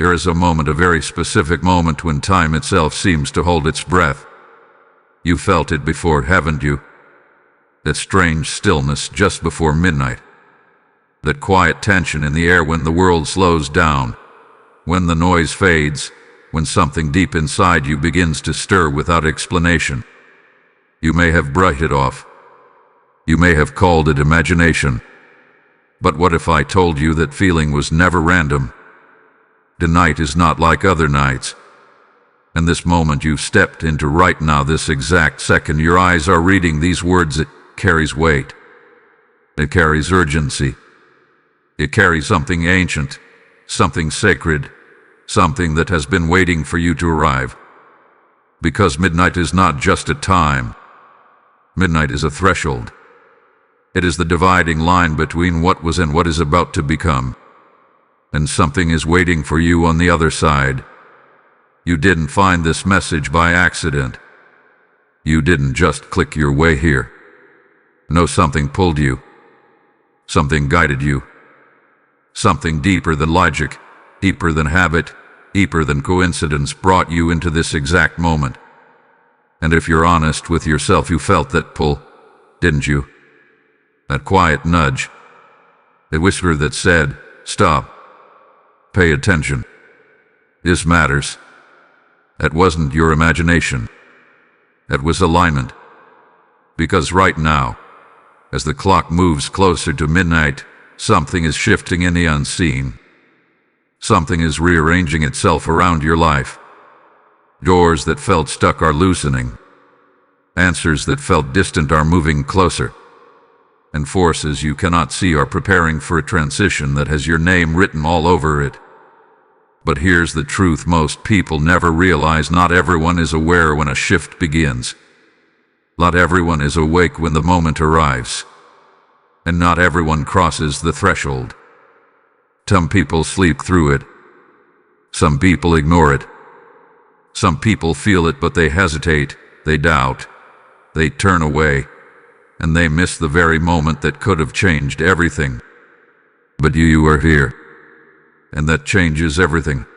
There is a moment, a very specific moment, when time itself seems to hold its breath. You felt it before, haven't you? That strange stillness just before midnight. That quiet tension in the air when the world slows down, when the noise fades, when something deep inside you begins to stir without explanation. You may have brushed it off. You may have called it imagination. But what if I told you that feeling was never random? The night is not like other nights. And this moment you've stepped into right now, this exact second, your eyes are reading these words. It carries weight. It carries urgency. It carries something ancient, something sacred, something that has been waiting for you to arrive. Because midnight is not just a time. Midnight is a threshold. It is the dividing line between what was and what is about to become. And something is waiting for you on the other side. You didn't find this message by accident. You didn't just click your way here. No, something pulled you. Something guided you. Something deeper than logic, deeper than habit, deeper than coincidence brought you into this exact moment. And if you're honest with yourself, you felt that pull, didn't you? That quiet nudge. That whisper that said, stop. Pay attention. This matters. That wasn't your imagination. That was alignment. Because right now, as the clock moves closer to midnight, something is shifting in the unseen. Something is rearranging itself around your life. Doors that felt stuck are loosening. Answers that felt distant are moving closer. And forces you cannot see are preparing for a transition that has your name written all over it. But here's the truth most people never realize: not everyone is aware when a shift begins. Not everyone is awake when the moment arrives. And not everyone crosses the threshold. Some people sleep through it. Some people ignore it. Some people feel it, but they hesitate, they doubt, they turn away, and they miss the very moment that could have changed everything. But you are here, and that changes everything.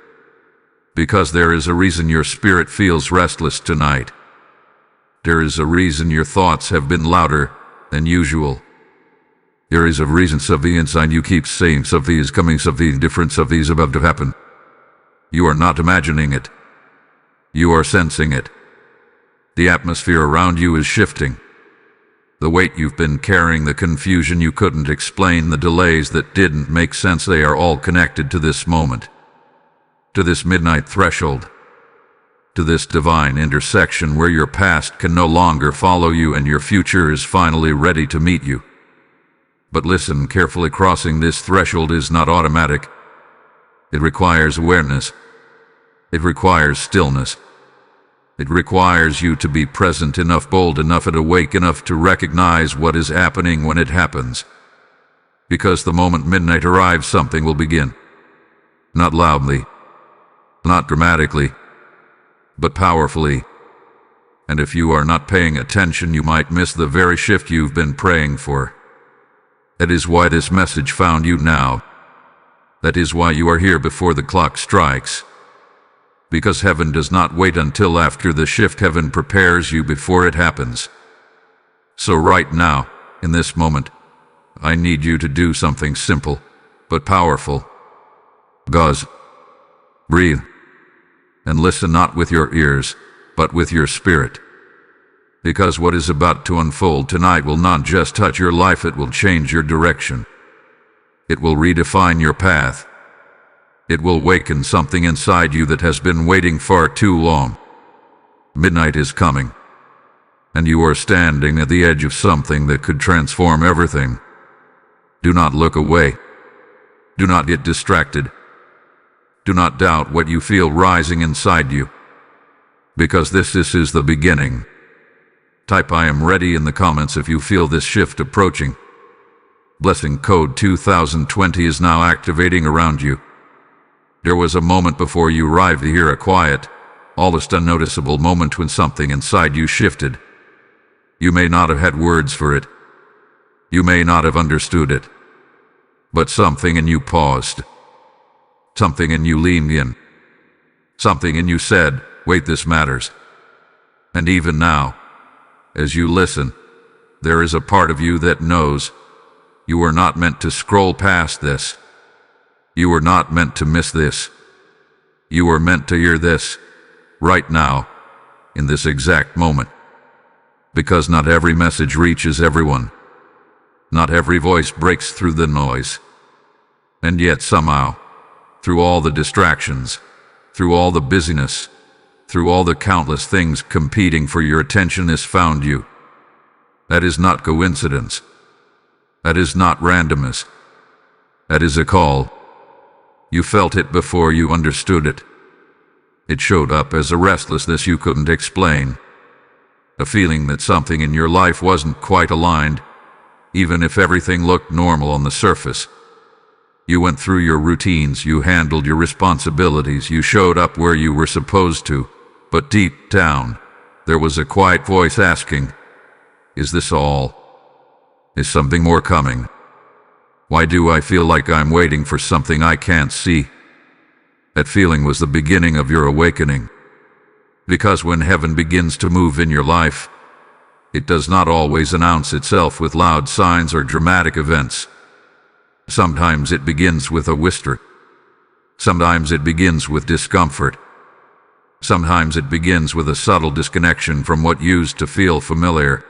Because there is a reason your spirit feels restless tonight. There is a reason your thoughts have been louder than usual. There is a reason something inside you keeps saying something is coming, something different, something is about to happen. You are not imagining it. You are sensing it. The atmosphere around you is shifting. The weight you've been carrying, the confusion you couldn't explain, the delays that didn't make sense, they are all connected to this moment. To this midnight threshold. To this divine intersection where your past can no longer follow you and your future is finally ready to meet you. But listen carefully, crossing this threshold is not automatic. It requires awareness. It requires stillness. It requires you to be present enough, bold enough, and awake enough to recognize what is happening when it happens. Because the moment midnight arrives, something will begin. Not loudly, not dramatically, but powerfully. And if you are not paying attention, you might miss the very shift you've been praying for. That is why this message found you now. That is why you are here before the clock strikes. Because heaven does not wait until after the shift. Heaven prepares you before it happens. So right now, in this moment, I need you to do something simple, but powerful. Pause. Breathe. And listen, not with your ears, but with your spirit. Because what is about to unfold tonight will not just touch your life, it will change your direction. It will redefine your path. It will waken something inside you that has been waiting far too long. Midnight is coming, and you are standing at the edge of something that could transform everything. Do not look away. Do not get distracted. Do not doubt what you feel rising inside you. Because this is the beginning. Type "I am ready" in the comments if you feel this shift approaching. Blessing code 2020 is now activating around you. There was a moment before you arrived here, a quiet, almost unnoticeable moment when something inside you shifted. You may not have had words for it. You may not have understood it. But something in you paused. Something in you leaned in. Something in you said, "Wait, this matters." And even now, as you listen, there is a part of you that knows you were not meant to scroll past this. You were not meant to miss this. You were meant to hear this, right now, in this exact moment. Because not every message reaches everyone. Not every voice breaks through the noise. And yet somehow, through all the distractions, through all the busyness, through all the countless things competing for your attention, this found you. That is not coincidence. That is not randomness. That is a call. You felt it before you understood it. It showed up as a restlessness you couldn't explain. A feeling that something in your life wasn't quite aligned, even if everything looked normal on the surface. You went through your routines, you handled your responsibilities, you showed up where you were supposed to, but deep down, there was a quiet voice asking, "Is this all? Is something more coming? Why do I feel like I'm waiting for something I can't see?" That feeling was the beginning of your awakening. Because when heaven begins to move in your life, it does not always announce itself with loud signs or dramatic events. Sometimes it begins with a whisper. Sometimes it begins with discomfort. Sometimes it begins with a subtle disconnection from what used to feel familiar.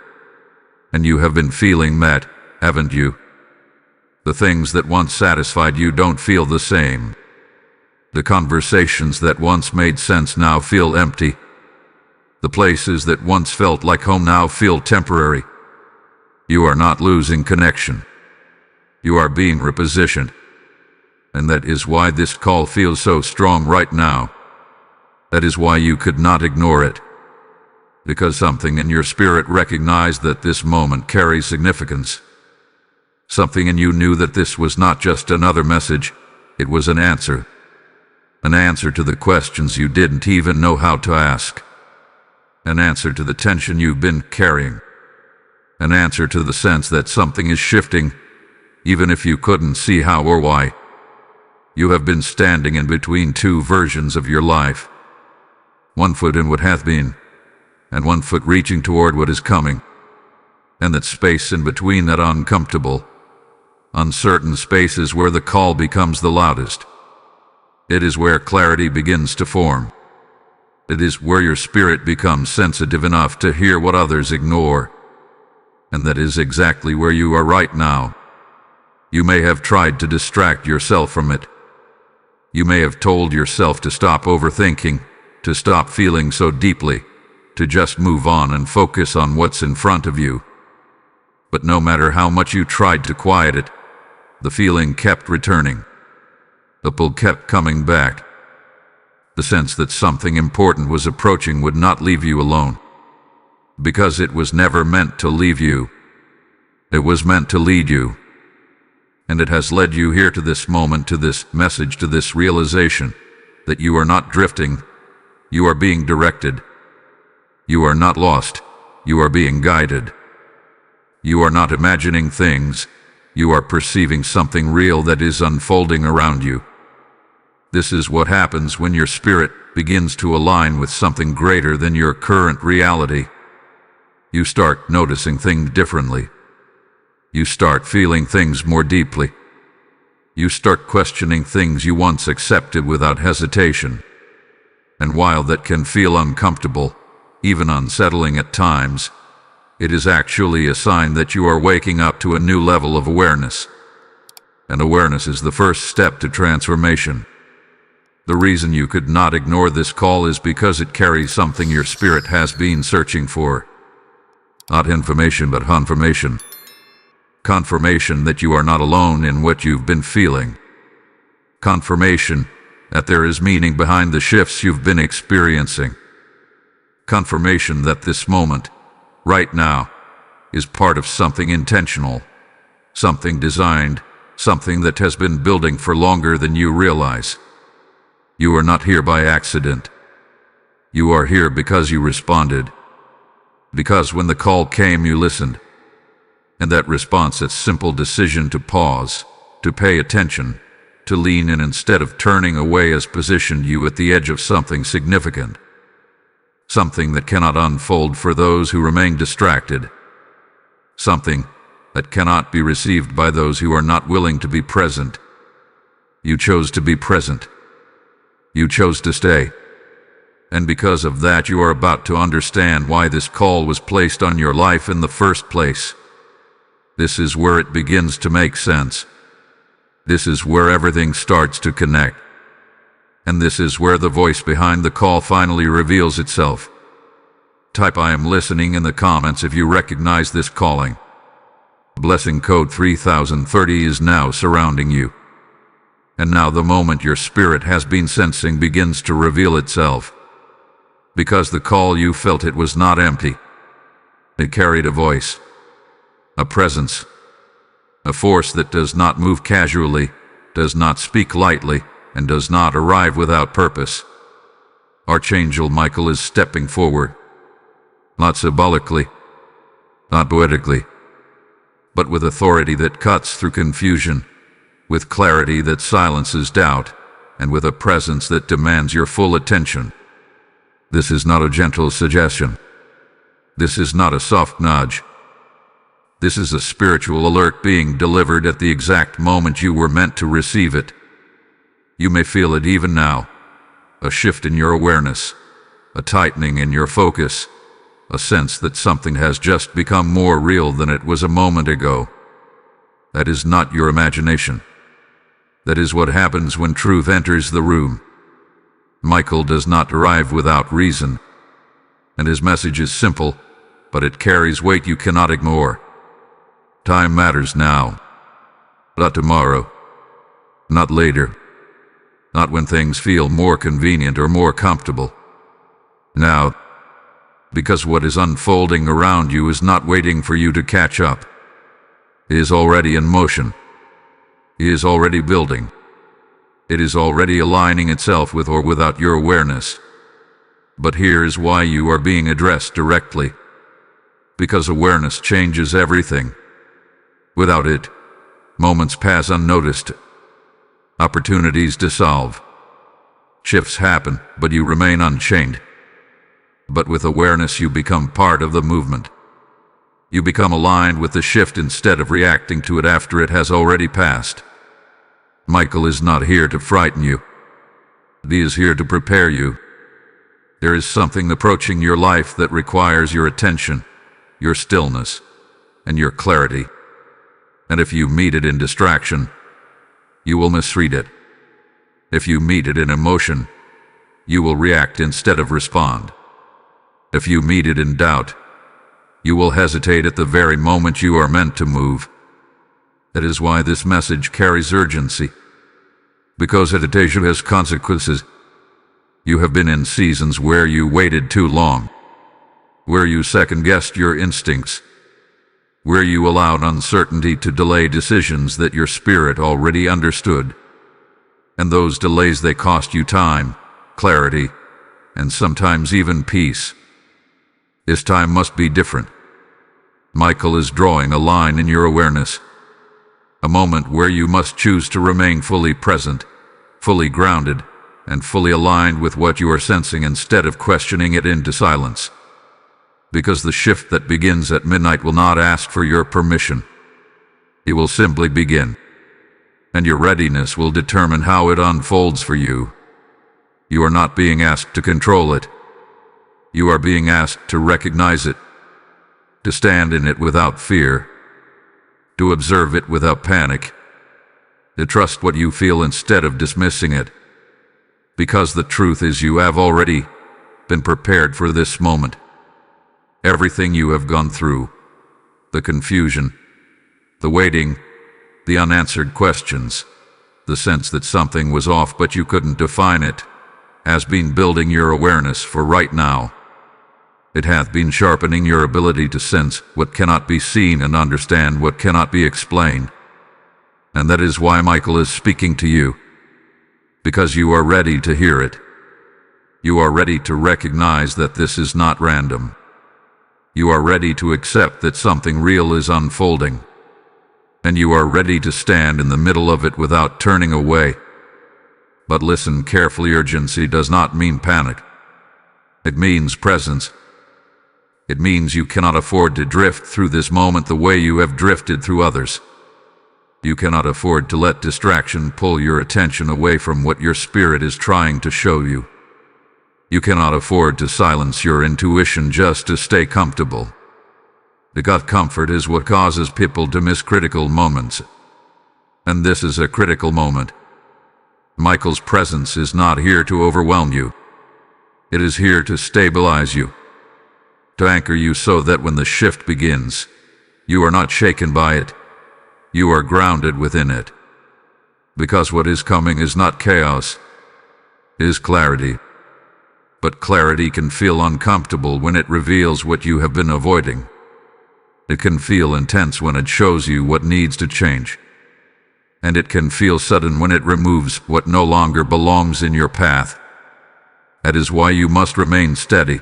And you have been feeling that, haven't you? The things that once satisfied you don't feel the same. The conversations that once made sense now feel empty. The places that once felt like home now feel temporary. You are not losing connection. You are being repositioned. And that is why this call feels so strong right now. That is why you could not ignore it. Because something in your spirit recognized that this moment carries significance. Something in you knew that this was not just another message, it was an answer. An answer to the questions you didn't even know how to ask. An answer to the tension you've been carrying. An answer to the sense that something is shifting, even if you couldn't see how or why. You have been standing in between two versions of your life. One foot in what hath been, and one foot reaching toward what is coming. And that space in between, that uncomfortable, uncertain space, is where the call becomes the loudest. It is where clarity begins to form. It is where your spirit becomes sensitive enough to hear what others ignore. And that is exactly where you are right now. You may have tried to distract yourself from it. You may have told yourself to stop overthinking, to stop feeling so deeply, to just move on and focus on what's in front of you. But no matter how much you tried to quiet it, the feeling kept returning. The pull kept coming back. The sense that something important was approaching would not leave you alone. Because it was never meant to leave you. It was meant to lead you. And it has led you here, to this moment, to this message, to this realization that you are not drifting, you are being directed. You are not lost, you are being guided. You are not imagining things, you are perceiving something real that is unfolding around you. This is what happens when your spirit begins to align with something greater than your current reality. You start noticing things differently. You start feeling things more deeply. You start questioning things you once accepted without hesitation. And while that can feel uncomfortable, even unsettling at times, it is actually a sign that you are waking up to a new level of awareness. And awareness is the first step to transformation. The reason you could not ignore this call is because it carries something your spirit has been searching for. Not information, but confirmation. Confirmation that you are not alone in what you've been feeling. Confirmation that there is meaning behind the shifts you've been experiencing. Confirmation that this moment, right now, is part of something intentional, something designed, something that has been building for longer than you realize. You are not here by accident. You are here because you responded. Because when the call came, you listened. And that response, that simple decision to pause, to pay attention, to lean in instead of turning away has positioned you at the edge of something significant. Something that cannot unfold for those who remain distracted. Something that cannot be received by those who are not willing to be present. You chose to be present. You chose to stay. And because of that, you are about to understand why this call was placed on your life in the first place. This is where it begins to make sense. This is where everything starts to connect. And this is where the voice behind the call finally reveals itself. Type "I am listening" in the comments if you recognize this calling. Blessing code 3030 is now surrounding you. And now the moment your spirit has been sensing begins to reveal itself. Because the call you felt, it was not empty. It carried a voice, a presence, a force that does not move casually, does not speak lightly, and does not arrive without purpose. Archangel Michael is stepping forward. Not symbolically, not poetically, but with authority that cuts through confusion, with clarity that silences doubt, and with a presence that demands your full attention. This is not a gentle suggestion. This is not a soft nudge. This is a spiritual alert being delivered at the exact moment you were meant to receive it. You may feel it even now. A shift in your awareness, a tightening in your focus, a sense that something has just become more real than it was a moment ago. That is not your imagination. That is what happens when truth enters the room. Michael does not arrive without reason, and his message is simple, but it carries weight you cannot ignore. Time matters now, not tomorrow, not later, not when things feel more convenient or more comfortable. Now, because what is unfolding around you is not waiting for you to catch up. It is already in motion. It is already building. It is already aligning itself with or without your awareness. But here is why you are being addressed directly. Because awareness changes everything. Without it, moments pass unnoticed. Opportunities dissolve. Shifts happen, but you remain unchained. But with awareness, you become part of the movement. You become aligned with the shift instead of reacting to it after it has already passed. Michael is not here to frighten you. He is here to prepare you. There is something approaching your life that requires your attention, your stillness, and your clarity. And if you meet it in distraction, you will misread it. If you meet it in emotion, you will react instead of respond. If you meet it in doubt, you will hesitate at the very moment you are meant to move. That is why this message carries urgency. Because hesitation has consequences. You have been in seasons where you waited too long, where you second-guessed your instincts, where you allowed uncertainty to delay decisions that your spirit already understood. And those delays, they cost you time, clarity, and sometimes even peace. This time must be different. Michael is drawing a line in your awareness. A moment where you must choose to remain fully present, fully grounded, and fully aligned with what you are sensing instead of questioning it into silence. Because the shift that begins at midnight will not ask for your permission. It will simply begin. And your readiness will determine how it unfolds for you. You are not being asked to control it. You are being asked to recognize it, to stand in it without fear, to observe it without panic, to trust what you feel instead of dismissing it. Because the truth is, you have already been prepared for this moment. Everything you have gone through, the confusion, the waiting, the unanswered questions, the sense that something was off but you couldn't define it, has been building your awareness for right now. It hath been sharpening your ability to sense what cannot be seen and understand what cannot be explained. And that is why Michael is speaking to you. Because you are ready to hear it. You are ready to recognize that this is not random. You are ready to accept that something real is unfolding. and you are ready to stand in the middle of it without turning away. But listen carefully, urgency does not mean panic. It means presence. It means you cannot afford to drift through this moment the way you have drifted through others. You cannot afford to let distraction pull your attention away from what your spirit is trying to show you. You cannot afford to silence your intuition just to stay comfortable. The gut comfort is what causes people to miss critical moments. And this is a critical moment. Michael's presence is not here to overwhelm you. It is here to stabilize you, to anchor you so that when the shift begins, you are not shaken by it. You are grounded within it. Because what is coming is not chaos, it is clarity. But clarity can feel uncomfortable when it reveals what you have been avoiding. It can feel intense when it shows you what needs to change. And it can feel sudden when it removes what no longer belongs in your path. That is why you must remain steady.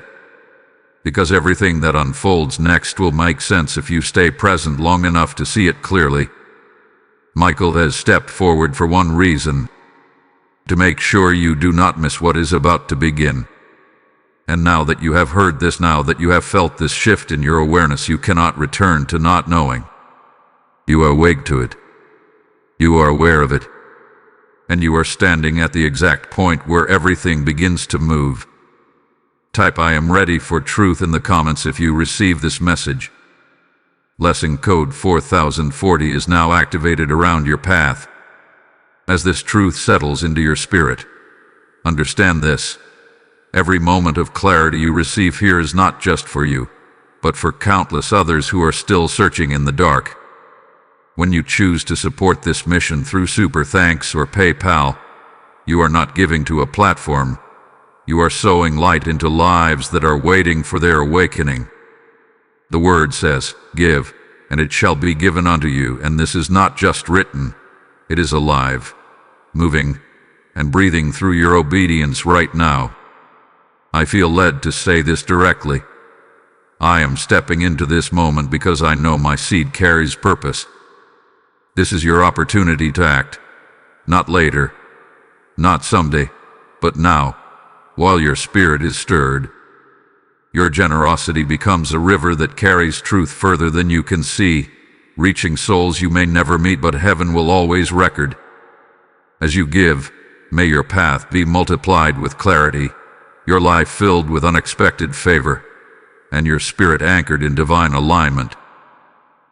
Because everything that unfolds next will make sense if you stay present long enough to see it clearly. Michael has stepped forward for one reason: to make sure you do not miss what is about to begin. And now that you have heard this, now that you have felt this shift in your awareness, you cannot return to not knowing. You are awake to it. You are aware of it. And you are standing at the exact point where everything begins to move. Type "I am ready for truth" in the comments if you receive this message. Lesson code 4040 is now activated around your path. As this truth settles into your spirit, understand this: every moment of clarity you receive here is not just for you, but for countless others who are still searching in the dark. When you choose to support this mission through Super Thanks or PayPal, you are not giving to a platform. You are sowing light into lives that are waiting for their awakening. The word says, "Give, and it shall be given unto you," and this is not just written, it is alive, moving, and breathing through your obedience right now. I feel led to say this directly. I am stepping into this moment because I know my seed carries purpose. This is your opportunity to act. Not later, not someday, but now, while your spirit is stirred. Your generosity becomes a river that carries truth further than you can see, reaching souls you may never meet but heaven will always record. As you give, may your path be multiplied with clarity, your life filled with unexpected favor, and your spirit anchored in divine alignment.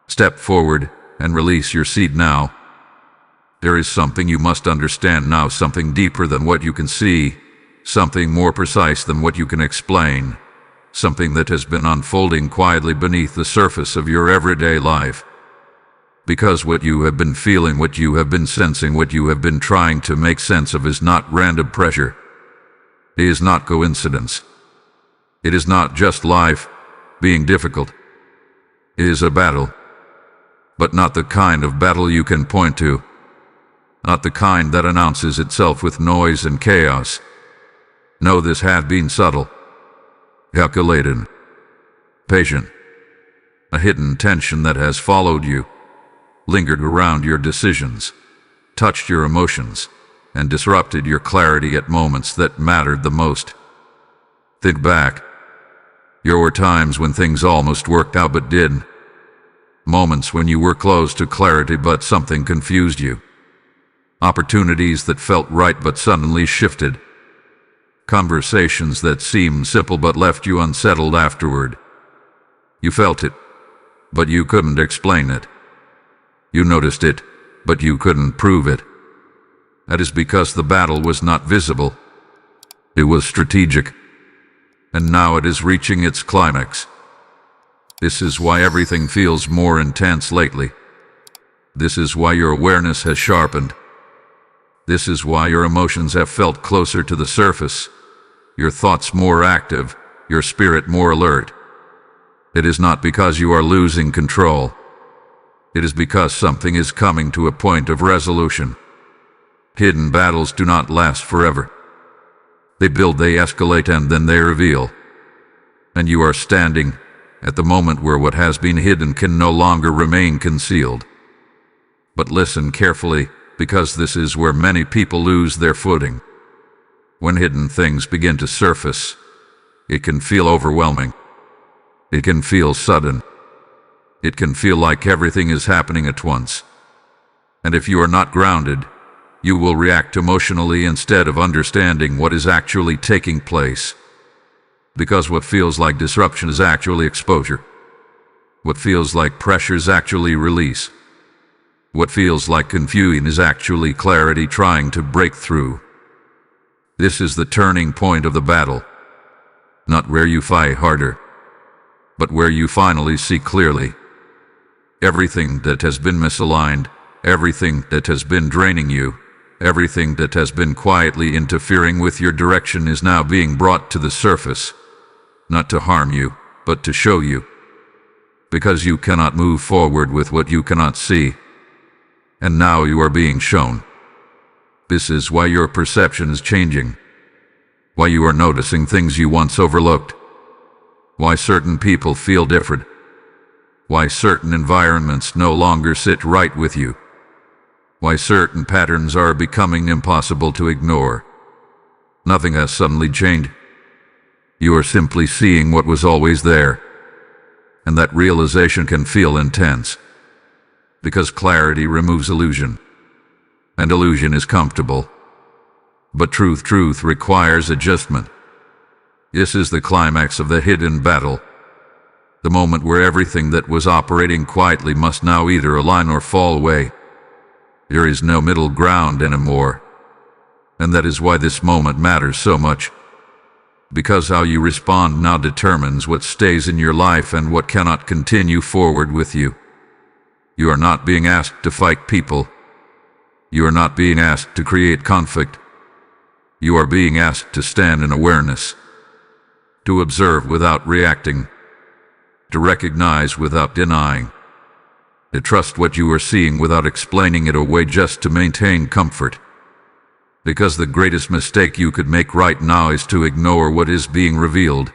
Step forward and release your seed now. There is something you must understand now, something deeper than what you can see, something more precise than what you can explain, something that has been unfolding quietly beneath the surface of your everyday life. Because what you have been feeling, what you have been sensing, what you have been trying to make sense of is not random pressure. It is not coincidence. It is not just life being difficult. It is a battle. But not the kind of battle you can point to. Not the kind that announces itself with noise and chaos. No, this has been subtle, calculated, patient. A hidden tension that has followed you, lingered around your decisions, touched your emotions, and disrupted your clarity at moments that mattered the most. Think back. There were times when things almost worked out but didn't. Moments when you were close to clarity but something confused you. Opportunities that felt right but suddenly shifted. Conversations that seemed simple but left you unsettled afterward. You felt it, but you couldn't explain it. You noticed it, but you couldn't prove it. That is because the battle was not visible. It was strategic. And now it is reaching its climax. This is why everything feels more intense lately. This is why your awareness has sharpened. This is why your emotions have felt closer to the surface, your thoughts more active, your spirit more alert. It is not because you are losing control. It is because something is coming to a point of resolution. Hidden battles do not last forever. They build, they escalate, and then they reveal. And you are standing at the moment where what has been hidden can no longer remain concealed. But listen carefully, because this is where many people lose their footing. When hidden things begin to surface, it can feel overwhelming. It can feel sudden. It can feel like everything is happening at once. And if you are not grounded, you will react emotionally instead of understanding what is actually taking place. Because what feels like disruption is actually exposure. What feels like pressure is actually release. What feels like confusion is actually clarity trying to break through. This is the turning point of the battle. Not where you fight harder, but where you finally see clearly. Everything that has been misaligned, everything that has been draining you, everything that has been quietly interfering with your direction is now being brought to the surface. Not to harm you, but to show you. Because you cannot move forward with what you cannot see. And now you are being shown. This is why your perception is changing. Why you are noticing things you once overlooked. Why certain people feel different. Why certain environments no longer sit right with you. Why certain patterns are becoming impossible to ignore. Nothing has suddenly changed. You are simply seeing what was always there. And that realization can feel intense. Because clarity removes illusion. And illusion is comfortable. But truth requires adjustment. This is the climax of the hidden battle. The moment where everything that was operating quietly must now either align or fall away. There is no middle ground anymore. And that is why this moment matters so much. Because how you respond now determines what stays in your life and what cannot continue forward with you. You are not being asked to fight people. You are not being asked to create conflict. You are being asked to stand in awareness. To observe without reacting. To recognize without denying. To trust what you are seeing without explaining it away just to maintain comfort. Because the greatest mistake you could make right now is to ignore what is being revealed.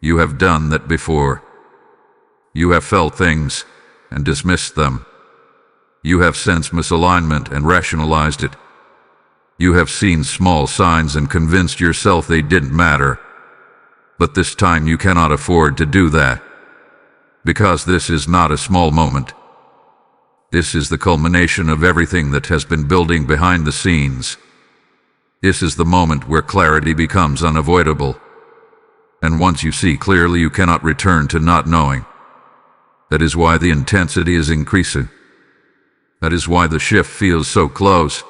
You have done that before. You have felt things and dismissed them. You have sensed misalignment and rationalized it. You have seen small signs and convinced yourself they didn't matter. But this time you cannot afford to do that. Because this is not a small moment. This is the culmination of everything that has been building behind the scenes. This is the moment where clarity becomes unavoidable. And once you see clearly, you cannot return to not knowing. That is why the intensity is increasing. That is why the shift feels so close.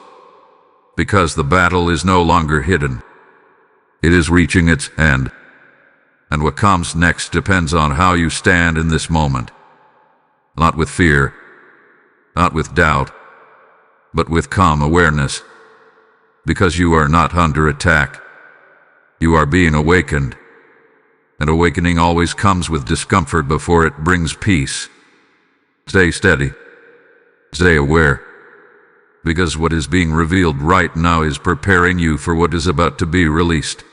Because the battle is no longer hidden. It is reaching its end. And what comes next depends on how you stand in this moment. Not with fear. Not with doubt, but with calm awareness. Because you are not under attack. You are being awakened. And awakening always comes with discomfort before it brings peace. Stay steady. Stay aware. Because what is being revealed right now is preparing you for what is about to be released.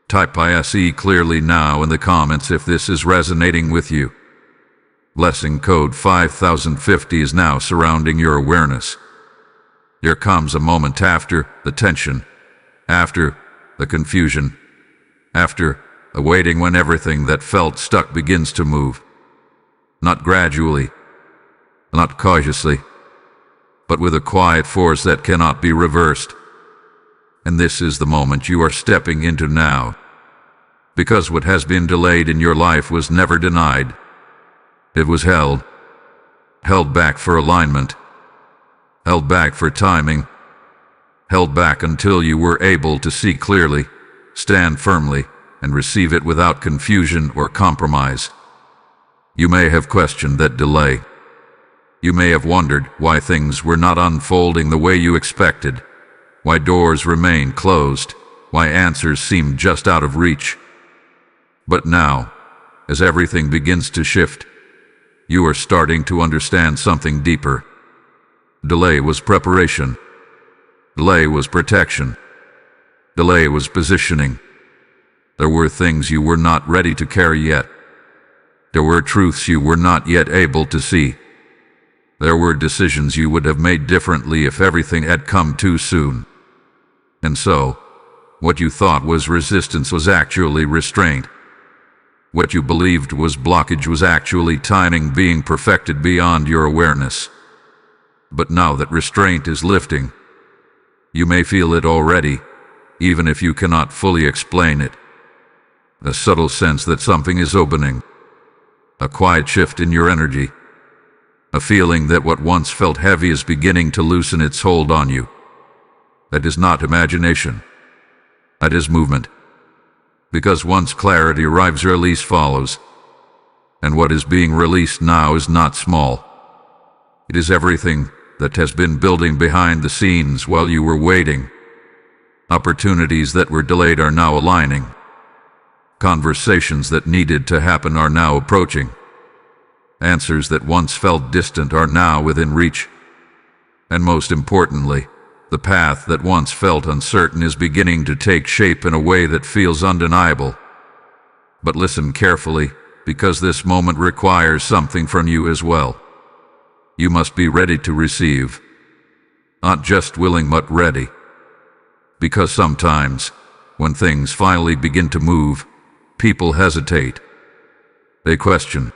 Type ISE clearly now in the comments if this is resonating with you. Blessing code 5050 is now surrounding your awareness. There comes a moment after the tension, after the confusion, after the waiting when everything that felt stuck begins to move. Not gradually, not cautiously, but with a quiet force that cannot be reversed. And this is the moment you are stepping into now. Because what has been delayed in your life was never denied. It was held back for alignment, held back for timing, held back until you were able to see clearly, stand firmly, and receive it without confusion or compromise. You may have questioned that delay. You may have wondered why things were not unfolding the way you expected, why doors remained closed, why answers seemed just out of reach. But now, as everything begins to shift, you are starting to understand something deeper. Delay was preparation. Delay was protection. Delay was positioning. There were things you were not ready to carry yet. There were truths you were not yet able to see. There were decisions you would have made differently if everything had come too soon. And so, what you thought was resistance was actually restraint. What you believed was blockage was actually timing being perfected beyond your awareness. But now that restraint is lifting, you may feel it already, even if you cannot fully explain it. A subtle sense that something is opening. A quiet shift in your energy. A feeling that what once felt heavy is beginning to loosen its hold on you. That is not imagination. That is movement. Because once clarity arrives, release follows. And what is being released now is not small. It is everything that has been building behind the scenes while you were waiting. Opportunities that were delayed are now aligning. Conversations that needed to happen are now approaching. Answers that once felt distant are now within reach. And most importantly, the path that once felt uncertain is beginning to take shape in a way that feels undeniable. But listen carefully, because this moment requires something from you as well. You must be ready to receive. Not just willing, but ready. Because sometimes, when things finally begin to move, people hesitate. They question.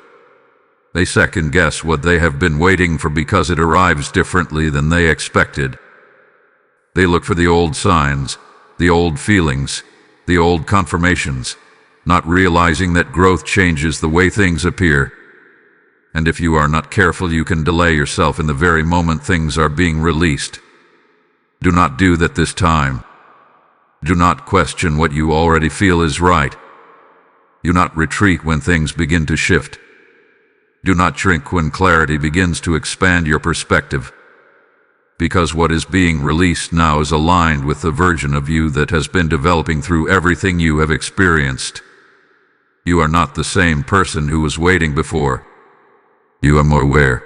They second-guess what they have been waiting for because it arrives differently than they expected. They look for the old signs, the old feelings, the old confirmations, not realizing that growth changes the way things appear. And if you are not careful, you can delay yourself in the very moment things are being released. Do not do that this time. Do not question what you already feel is right. Do not retreat when things begin to shift. Do not shrink when clarity begins to expand your perspective. Because what is being released now is aligned with the version of you that has been developing through everything you have experienced. You are not the same person who was waiting before. You are more aware,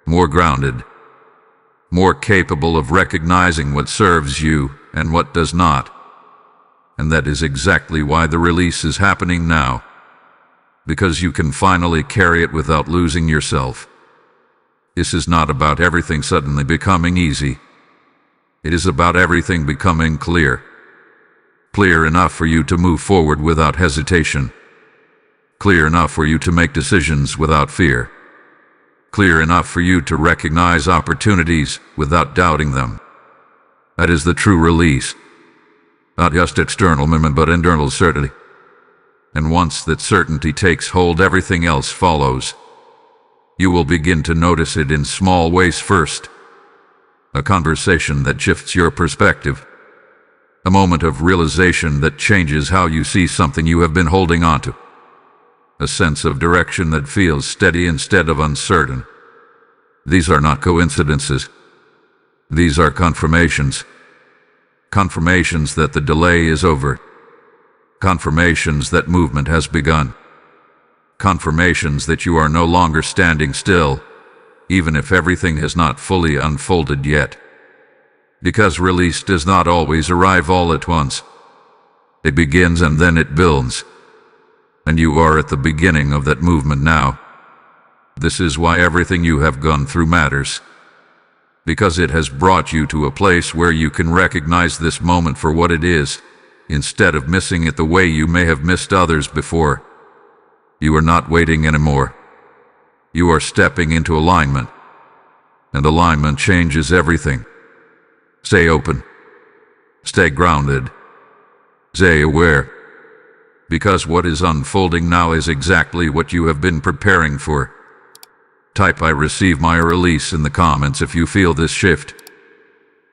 more grounded, more capable of recognizing what serves you and what does not. And that is exactly why the release is happening now. Because you can finally carry it without losing yourself. This is not about everything suddenly becoming easy. It is about everything becoming clear. Clear enough for you to move forward without hesitation. Clear enough for you to make decisions without fear. Clear enough for you to recognize opportunities without doubting them. That is the true release. Not just external movement, but internal certainty. And once that certainty takes hold, everything else follows. You will begin to notice it in small ways first. A conversation that shifts your perspective. A moment of realization that changes how you see something you have been holding onto. A sense of direction that feels steady instead of uncertain. These are not coincidences. These are confirmations. Confirmations that the delay is over. Confirmations that movement has begun. Confirmations that you are no longer standing still, even if everything has not fully unfolded yet. Because release does not always arrive all at once. It begins and then it builds. And you are at the beginning of that movement now. This is why everything you have gone through matters. Because it has brought you to a place where you can recognize this moment for what it is, instead of missing it the way you may have missed others before. You are not waiting anymore. You are stepping into alignment. And alignment changes everything. Stay open. Stay grounded. Stay aware. Because what is unfolding now is exactly what you have been preparing for. Type "I receive my release" in the comments if you feel this shift.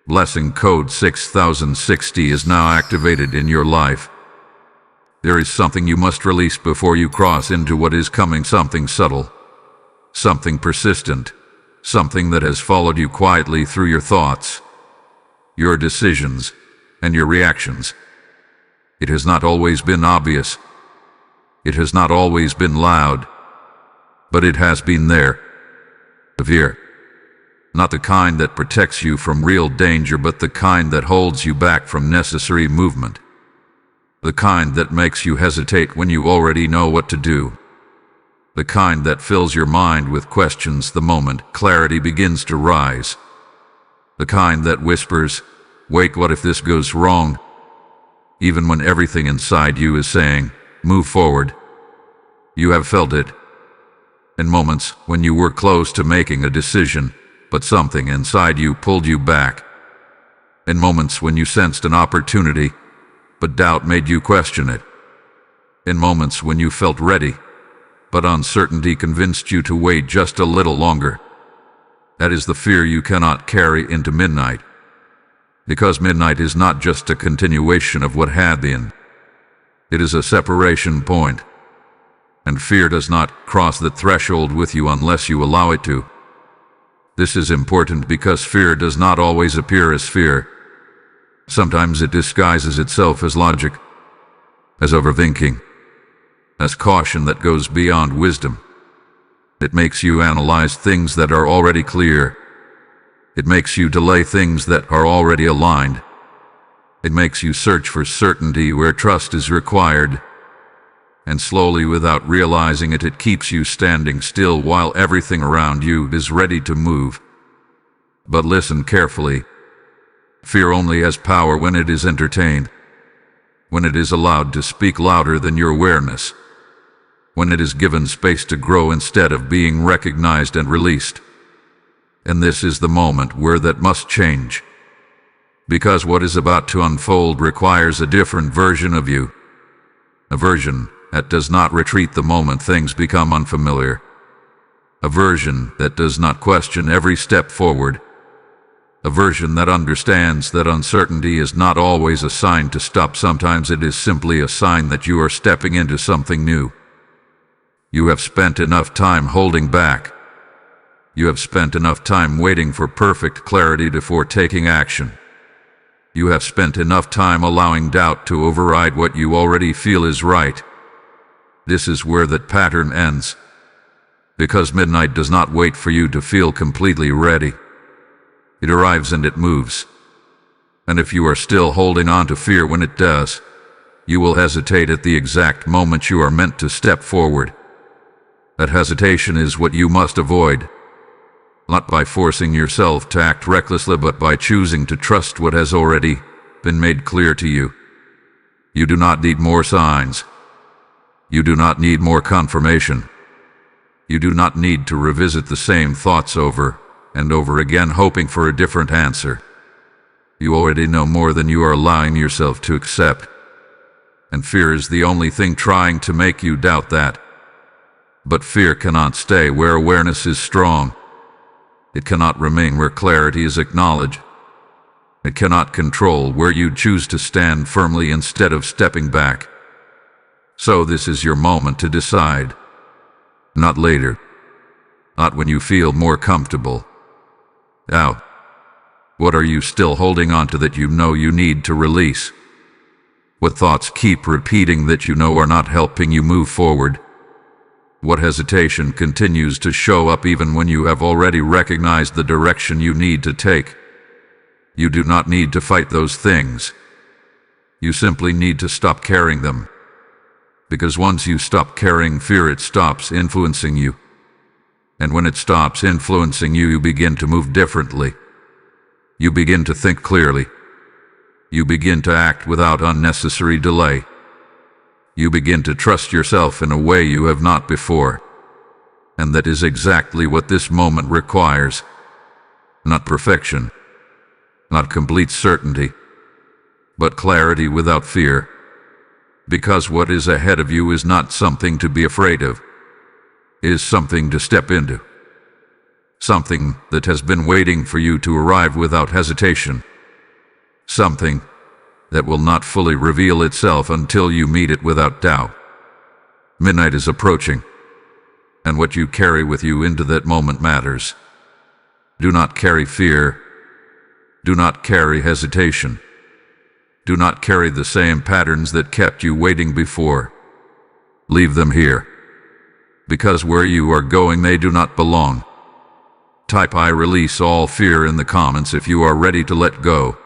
Blessing code 6060 is now activated in your life. There is something you must release before you cross into what is coming, something subtle, something persistent, something that has followed you quietly through your thoughts, your decisions, and your reactions. It has not always been obvious. It has not always been loud. But it has been there. Severe. Not the kind that protects you from real danger, but the kind that holds you back from necessary movement. The kind that makes you hesitate when you already know what to do. The kind that fills your mind with questions the moment clarity begins to rise. The kind that whispers, "Wait, what if this goes wrong?" Even when everything inside you is saying, "Move forward." You have felt it. In moments when you were close to making a decision, but something inside you pulled you back. In moments when you sensed an opportunity, but doubt made you question it. In moments when you felt ready, but uncertainty convinced you to wait just a little longer. That is the fear you cannot carry into midnight. Because midnight is not just a continuation of what had been. It is a separation point. And fear does not cross the threshold with you unless you allow it to. This is important because fear does not always appear as fear. Sometimes it disguises itself as logic, as overthinking, as caution that goes beyond wisdom. It makes you analyze things that are already clear. It makes you delay things that are already aligned. It makes you search for certainty where trust is required. And slowly, without realizing it, it keeps you standing still while everything around you is ready to move. But listen carefully. Fear only has power when it is entertained, when it is allowed to speak louder than your awareness, when it is given space to grow instead of being recognized and released. And this is the moment where that must change. Because what is about to unfold requires a different version of you. A version that does not retreat the moment things become unfamiliar. A version that does not question every step forward. A version that understands that uncertainty is not always a sign to stop. Sometimes it is simply a sign that you are stepping into something new. You have spent enough time holding back. You have spent enough time waiting for perfect clarity before taking action. You have spent enough time allowing doubt to override what you already feel is right. This is where that pattern ends. Because midnight does not wait for you to feel completely ready. It arrives and it moves. And if you are still holding on to fear when it does, you will hesitate at the exact moment you are meant to step forward. That hesitation is what you must avoid. Not by forcing yourself to act recklessly, but by choosing to trust what has already been made clear to you. You do not need more signs. You do not need more confirmation. You do not need to revisit the same thoughts over and over again, hoping for a different answer. You already know more than you are allowing yourself to accept. And fear is the only thing trying to make you doubt that. But fear cannot stay where awareness is strong. It cannot remain where clarity is acknowledged. It cannot control where you choose to stand firmly instead of stepping back. So this is your moment to decide. Not later. Not when you feel more comfortable. Now, what are you still holding on to that you know you need to release? What thoughts keep repeating that you know are not helping you move forward? What hesitation continues to show up even when you have already recognized the direction you need to take? You do not need to fight those things. You simply need to stop carrying them. Because once you stop carrying fear, it stops influencing you. And when it stops influencing you, you begin to move differently. You begin to think clearly. You begin to act without unnecessary delay. You begin to trust yourself in a way you have not before. And that is exactly what this moment requires. Not perfection, not complete certainty, but clarity without fear. Because what is ahead of you is not something to be afraid of. It is something to step into. Something that has been waiting for you to arrive without hesitation. Something that will not fully reveal itself until you meet it without doubt. Midnight is approaching, and what you carry with you into that moment matters. Do not carry fear. Do not carry hesitation. Do not carry the same patterns that kept you waiting before. Leave them here. Because where you are going, they do not belong. Type "I release all fear" in the comments if you are ready to let go.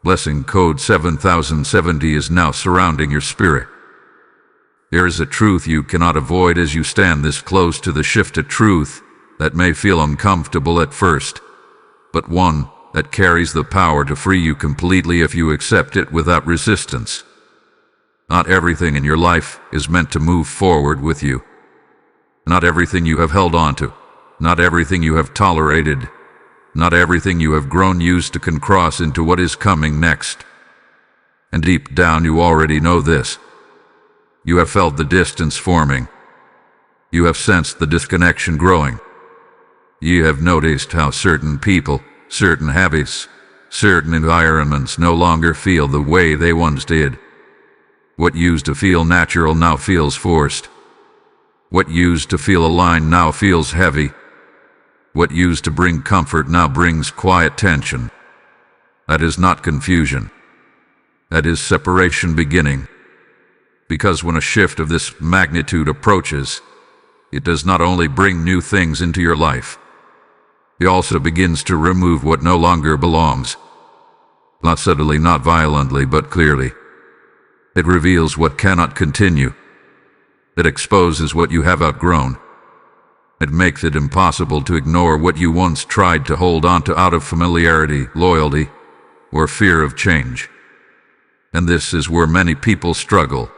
Blessing code 7070 is now surrounding your spirit. There is a truth you cannot avoid as you stand this close to the shift, a truth that may feel uncomfortable at first, but one that carries the power to free you completely if you accept it without resistance. Not everything in your life is meant to move forward with you. Not everything you have held on to, not everything you have tolerated, not everything you have grown used to can cross into what is coming next. And deep down you already know this. You have felt the distance forming. You have sensed the disconnection growing. You have noticed how certain people, certain habits, certain environments no longer feel the way they once did. What used to feel natural now feels forced. What used to feel aligned now feels heavy. What used to bring comfort now brings quiet tension. That is not confusion. That is separation beginning. Because when a shift of this magnitude approaches, it does not only bring new things into your life, it also begins to remove what no longer belongs. Not subtly, not violently, but clearly. It reveals what cannot continue. It exposes what you have outgrown. It makes it impossible to ignore what you once tried to hold on to out of familiarity, loyalty, or fear of change. And this is where many people struggle.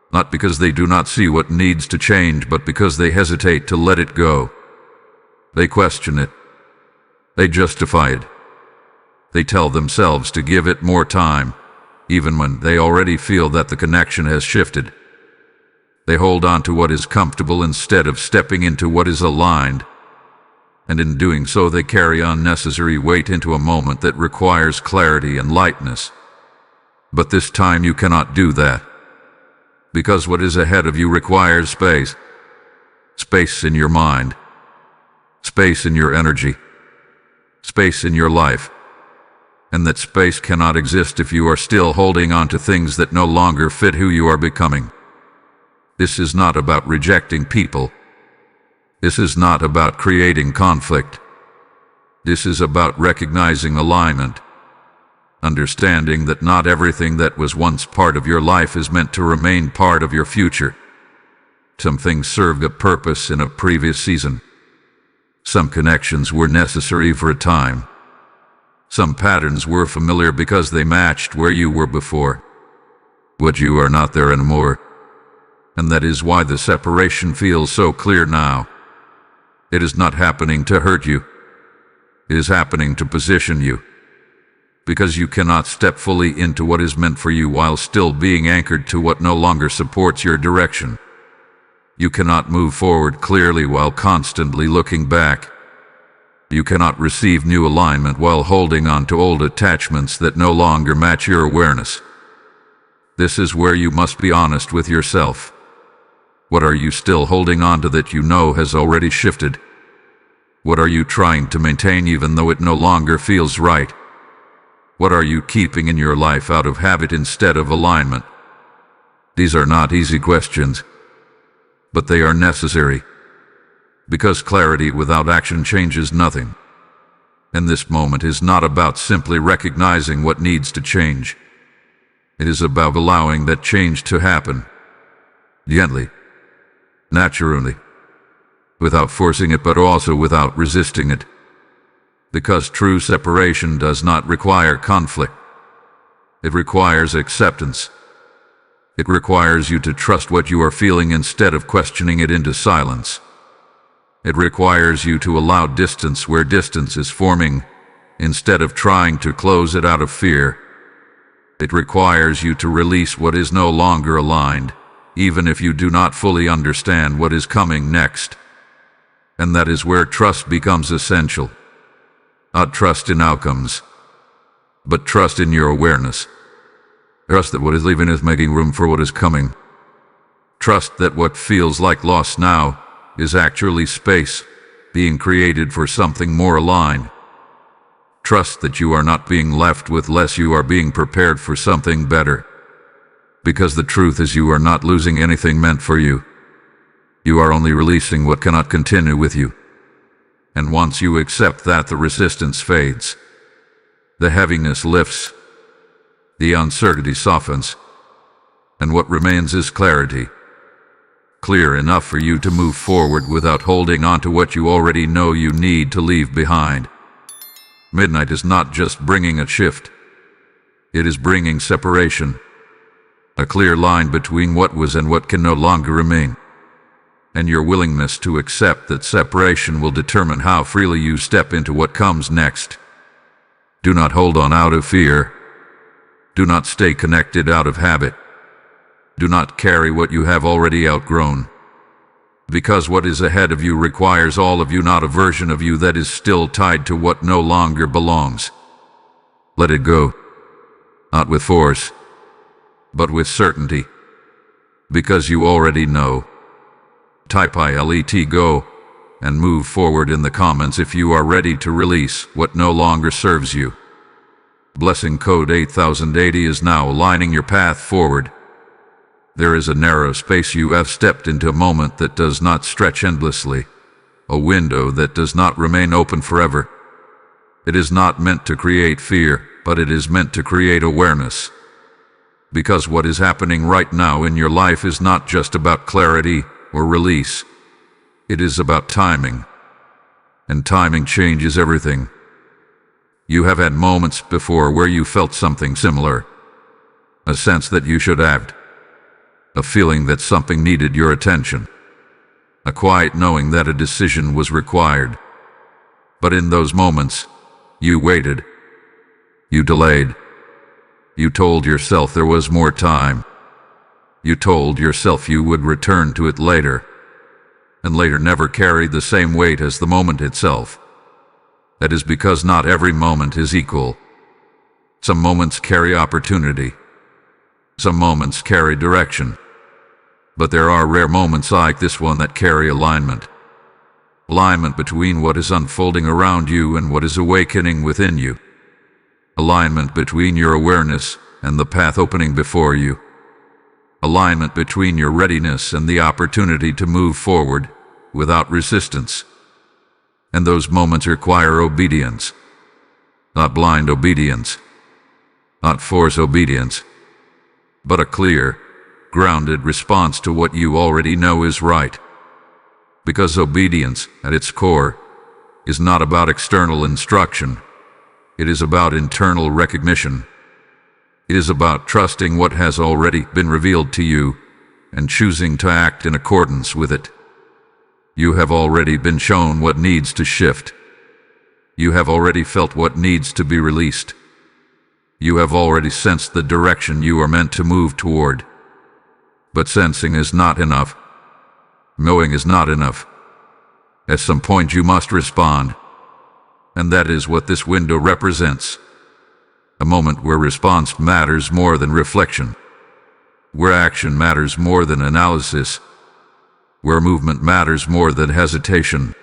Not because they do not see what needs to change, but because they hesitate to let it go. They question it. They justify it. They tell themselves to give it more time, even when they already feel that the connection has shifted. They hold on to what is comfortable instead of stepping into what is aligned. And in doing so, they carry unnecessary weight into a moment that requires clarity and lightness. But this time you cannot do that. Because what is ahead of you requires space. Space in your mind. Space in your energy. Space in your life. And that space cannot exist if you are still holding on to things that no longer fit who you are becoming. This is not about rejecting people. This is not about creating conflict. This is about recognizing alignment. Understanding that not everything that was once part of your life is meant to remain part of your future. Some things served a purpose in a previous season. Some connections were necessary for a time. Some patterns were familiar because they matched where you were before. But you are not there anymore. And that is why the separation feels so clear now. It is not happening to hurt you. It is happening to position you. Because you cannot step fully into what is meant for you while still being anchored to what no longer supports your direction. You cannot move forward clearly while constantly looking back. You cannot receive new alignment while holding on to old attachments that no longer match your awareness. This is where you must be honest with yourself. What are you still holding on to that you know has already shifted? What are you trying to maintain even though it no longer feels right? What are you keeping in your life out of habit instead of alignment? These are not easy questions, but they are necessary. Because clarity without action changes nothing. And this moment is not about simply recognizing what needs to change. It is about allowing that change to happen. Gently. Naturally. Without forcing it, but also without resisting it. Because true separation does not require conflict. It requires acceptance. It requires you to trust what you are feeling instead of questioning it into silence. It requires you to allow distance where distance is forming, instead of trying to close it out of fear. It requires you to release what is no longer aligned, even if you do not fully understand what is coming next. And that is where trust becomes essential. Not trust in outcomes, but trust in your awareness. Trust that what is leaving is making room for what is coming. Trust that what feels like loss now is actually space being created for something more aligned. Trust that you are not being left with less, you are being prepared for something better. Because the truth is you are not losing anything meant for you. You are only releasing what cannot continue with you. And once you accept that, the resistance fades. The heaviness lifts. The uncertainty softens. And what remains is clarity. clear enough for you to move forward without holding on to what you already know you need to leave behind. Midnight is not just bringing a shift. It is bringing separation. A clear line between what was and what can no longer remain. And your willingness to accept that separation will determine how freely you step into what comes next. Do not hold on out of fear. Do not stay connected out of habit. Do not carry what you have already outgrown. Because what is ahead of you requires all of you, not a version of you that is still tied to what no longer belongs. Let it go. Not with force, but with certainty. Because you already know. Type ILET go and move forward in the comments if you are ready to release what no longer serves you. Blessing code 8080 is now aligning your path forward. There is a narrow space. You have stepped into a moment that does not stretch endlessly, a window that does not remain open forever. It is not meant to create fear, but it is meant to create awareness. Because what is happening right now in your life is not just about clarity or release. It is about timing. And timing changes everything. You have had moments before where you felt something similar. A sense that you should act. A feeling that something needed your attention. A quiet knowing that a decision was required. But in those moments, you waited. You delayed. You told yourself there was more time. You told yourself you would return to it later. And later never carried the same weight as the moment itself. That is because not every moment is equal. Some moments carry opportunity. Some moments carry direction. But there are rare moments like this one that carry alignment. Alignment between what is unfolding around you and what is awakening within you. Alignment between your awareness and the path opening before you. Alignment between your readiness and the opportunity to move forward without resistance. And those moments require obedience. Not blind obedience. Not forced obedience. But a clear, grounded response to what you already know is right. Because obedience, at its core, is not about external instruction. It is about internal recognition. It is about trusting what has already been revealed to you and choosing to act in accordance with it. You have already been shown what needs to shift. You have already felt what needs to be released. You have already sensed the direction you are meant to move toward. But sensing is not enough. Knowing is not enough. At some point you must respond. And that is what this window represents. A moment where response matters more than reflection. Where action matters more than analysis. Where movement matters more than hesitation.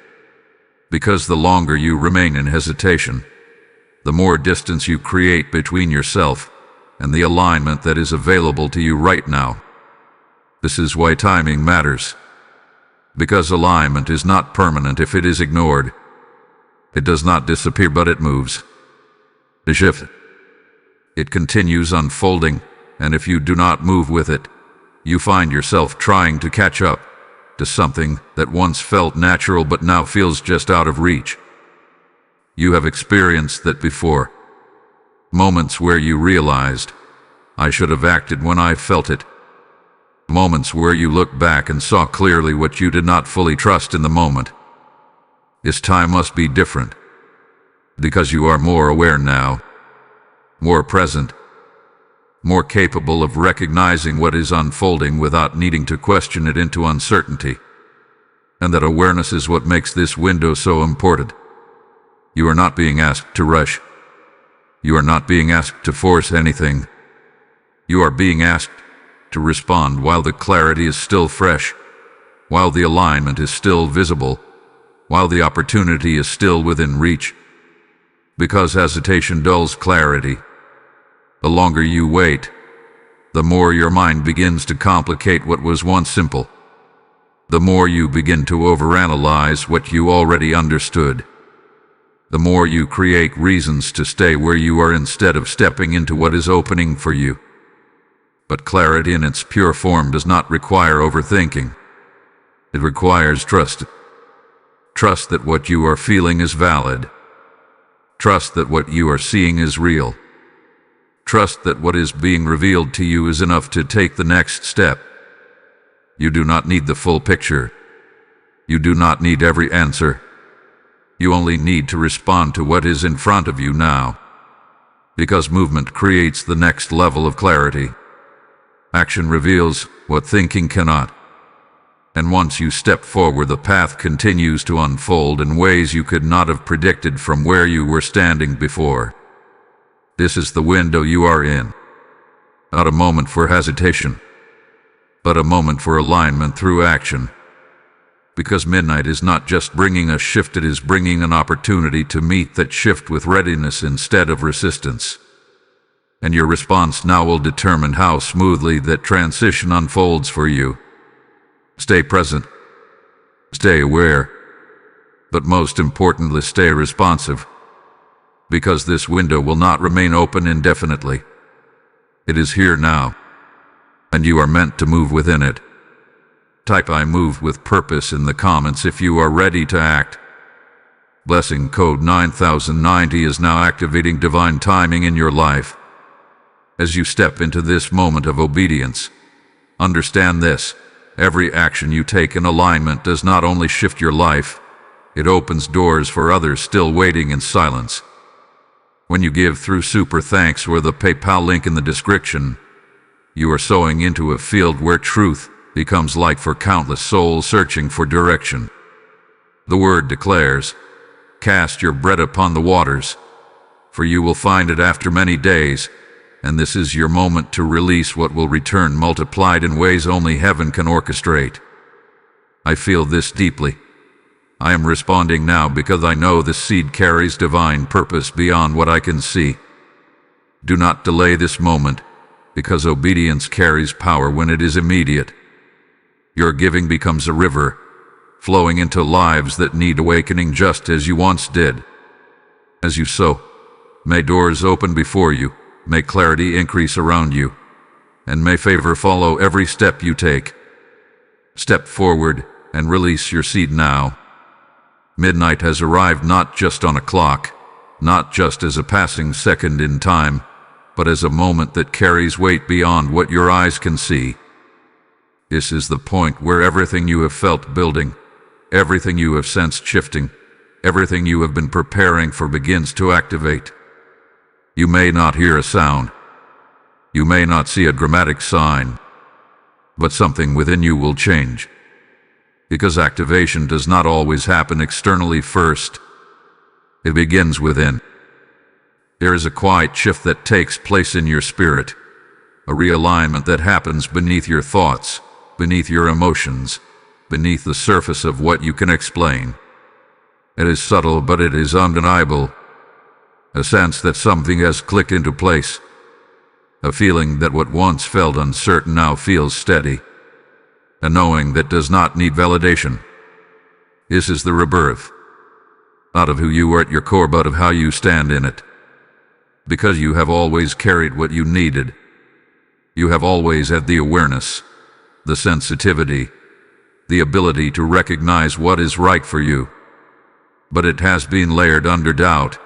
Because the longer you remain in hesitation, the more distance you create between yourself and the alignment that is available to you right now. This is why timing matters. Because alignment is not permanent if it is ignored. It does not disappear, but it moves. It shifts. It continues unfolding, and if you do not move with it, you find yourself trying to catch up to something that once felt natural but now feels just out of reach. You have experienced that before. Moments where you realized, I should have acted when I felt it. Moments where you looked back and saw clearly what you did not fully trust in the moment. This time must be different, because you are more aware now, more present, more capable of recognizing what is unfolding without needing to question it into uncertainty. And that awareness is what makes this window so important. You are not being asked to rush. You are not being asked to force anything. You are being asked to respond while the clarity is still fresh, while the alignment is still visible, while the opportunity is still within reach. Because hesitation dulls clarity. The longer you wait, the more your mind begins to complicate what was once simple. The more you begin to overanalyze what you already understood. The more you create reasons to stay where you are instead of stepping into what is opening for you. But clarity in its pure form does not require overthinking. It requires trust. Trust that what you are feeling is valid. Trust that what you are seeing is real. Trust that what is being revealed to you is enough to take the next step. You do not need the full picture. You do not need every answer. You only need to respond to what is in front of you now. Because movement creates the next level of clarity. Action reveals what thinking cannot. And once you step forward, the path continues to unfold in ways you could not have predicted from where you were standing before. This is the window you are in. Not a moment for hesitation, but a moment for alignment through action. Because midnight is not just bringing a shift, it is bringing an opportunity to meet that shift with readiness instead of resistance. And your response now will determine how smoothly that transition unfolds for you. Stay present. Stay aware. But most importantly, stay responsive. Because this window will not remain open indefinitely. It is here now. And you are meant to move within it. Type "I move with purpose" in the comments if you are ready to act. Blessing code 9090 is now activating divine timing in your life. As you step into this moment of obedience, understand this: every action you take in alignment does not only shift your life, it opens doors for others still waiting in silence. When you give through Super Thanks or the PayPal link in the description, you are sowing into a field where truth becomes light for countless souls searching for direction. The word declares, "Cast your bread upon the waters, for you will find it after many days," and this is your moment to release what will return multiplied in ways only heaven can orchestrate. I feel this deeply. I am responding now because I know this seed carries divine purpose beyond what I can see. Do not delay this moment, because obedience carries power when it is immediate. Your giving becomes a river, flowing into lives that need awakening just as you once did. As you sow, may doors open before you, may clarity increase around you, and may favor follow every step you take. Step forward and release your seed now. Midnight has arrived, not just on a clock, not just as a passing second in time, but as a moment that carries weight beyond what your eyes can see. This is the point where everything you have felt building, everything you have sensed shifting, everything you have been preparing for begins to activate. You may not hear a sound. You may not see a dramatic sign, but something within you will change. Because activation does not always happen externally first. It begins within. There is a quiet shift that takes place in your spirit, a realignment that happens beneath your thoughts, beneath your emotions, beneath the surface of what you can explain. It is subtle, but it is undeniable. A sense that something has clicked into place. A feeling that what once felt uncertain now feels steady. A knowing that does not need validation. This is the rebirth, not of who you are at your core, but of how you stand in it. Because you have always carried what you needed. You have always had the awareness, the sensitivity, the ability to recognize what is right for you. But it has been layered under doubt,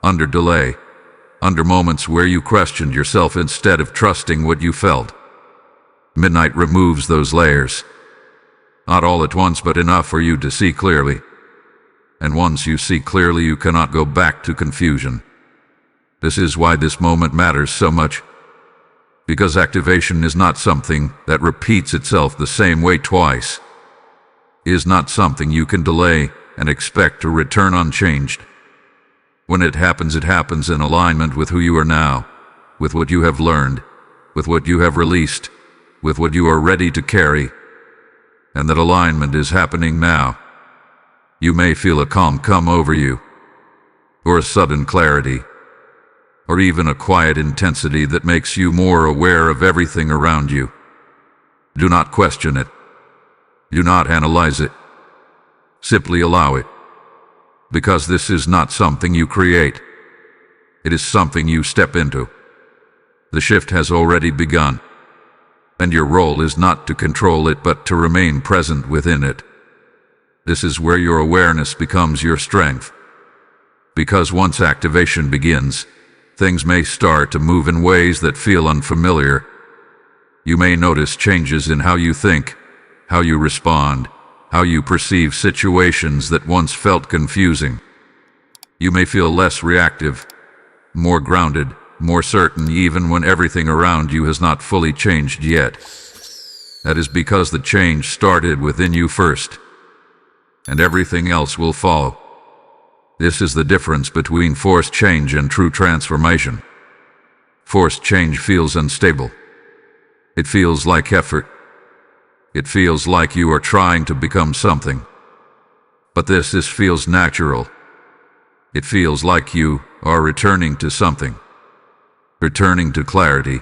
under delay, under moments where you questioned yourself instead of trusting what you felt. Midnight removes those layers. Not all at once, but enough for you to see clearly. And once you see clearly, you cannot go back to confusion. This is why this moment matters so much. Because activation is not something that repeats itself the same way twice. It is not something you can delay and expect to return unchanged. When it happens in alignment with who you are now, with what you have learned, with what you have released, with what you are ready to carry. And that alignment is happening now. You may feel a calm come over you, or a sudden clarity, or even a quiet intensity that makes you more aware of everything around you. Do not question it. Do not analyze it. Simply allow it. Because this is not something you create. It is something you step into. The shift has already begun. and your role is not to control it but to remain present within it. This is where your awareness becomes your strength. Because once activation begins, things may start to move in ways that feel unfamiliar. You may notice changes in how you think, how you respond, how you perceive situations that once felt confusing. You may feel less reactive, more grounded, more certain even when everything around you has not fully changed yet. That is because the change started within you first, and everything else will follow. This is the difference between forced change and true transformation. Forced change feels unstable. It feels like effort. It feels like you are trying to become something. But this feels natural. It feels like you are returning to something. Returning to clarity.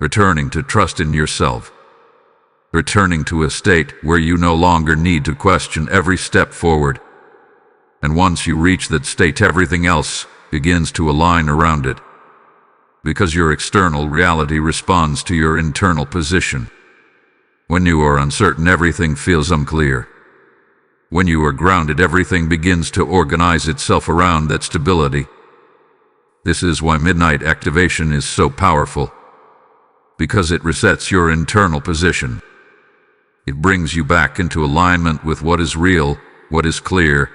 Returning to trust in yourself. Returning to a state where you no longer need to question every step forward. And once you reach that state, everything else begins to align around it. Because your external reality responds to your internal position. When you are uncertain, everything feels unclear. When you are grounded, everything begins to organize itself around that stability. This is why midnight activation is so powerful. Because it resets your internal position. It brings you back into alignment with what is real, what is clear,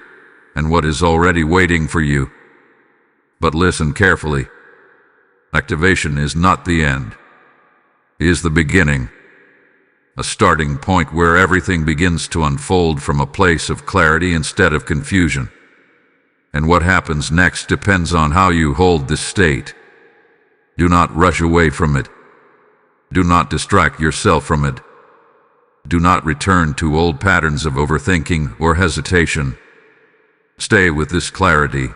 and what is already waiting for you. But listen carefully. Activation is not the end. It is the beginning. A starting point where everything begins to unfold from a place of clarity instead of confusion. And what happens next depends on how you hold this state. Do not rush away from it. Do not distract yourself from it. Do not return to old patterns of overthinking or hesitation. Stay with this clarity.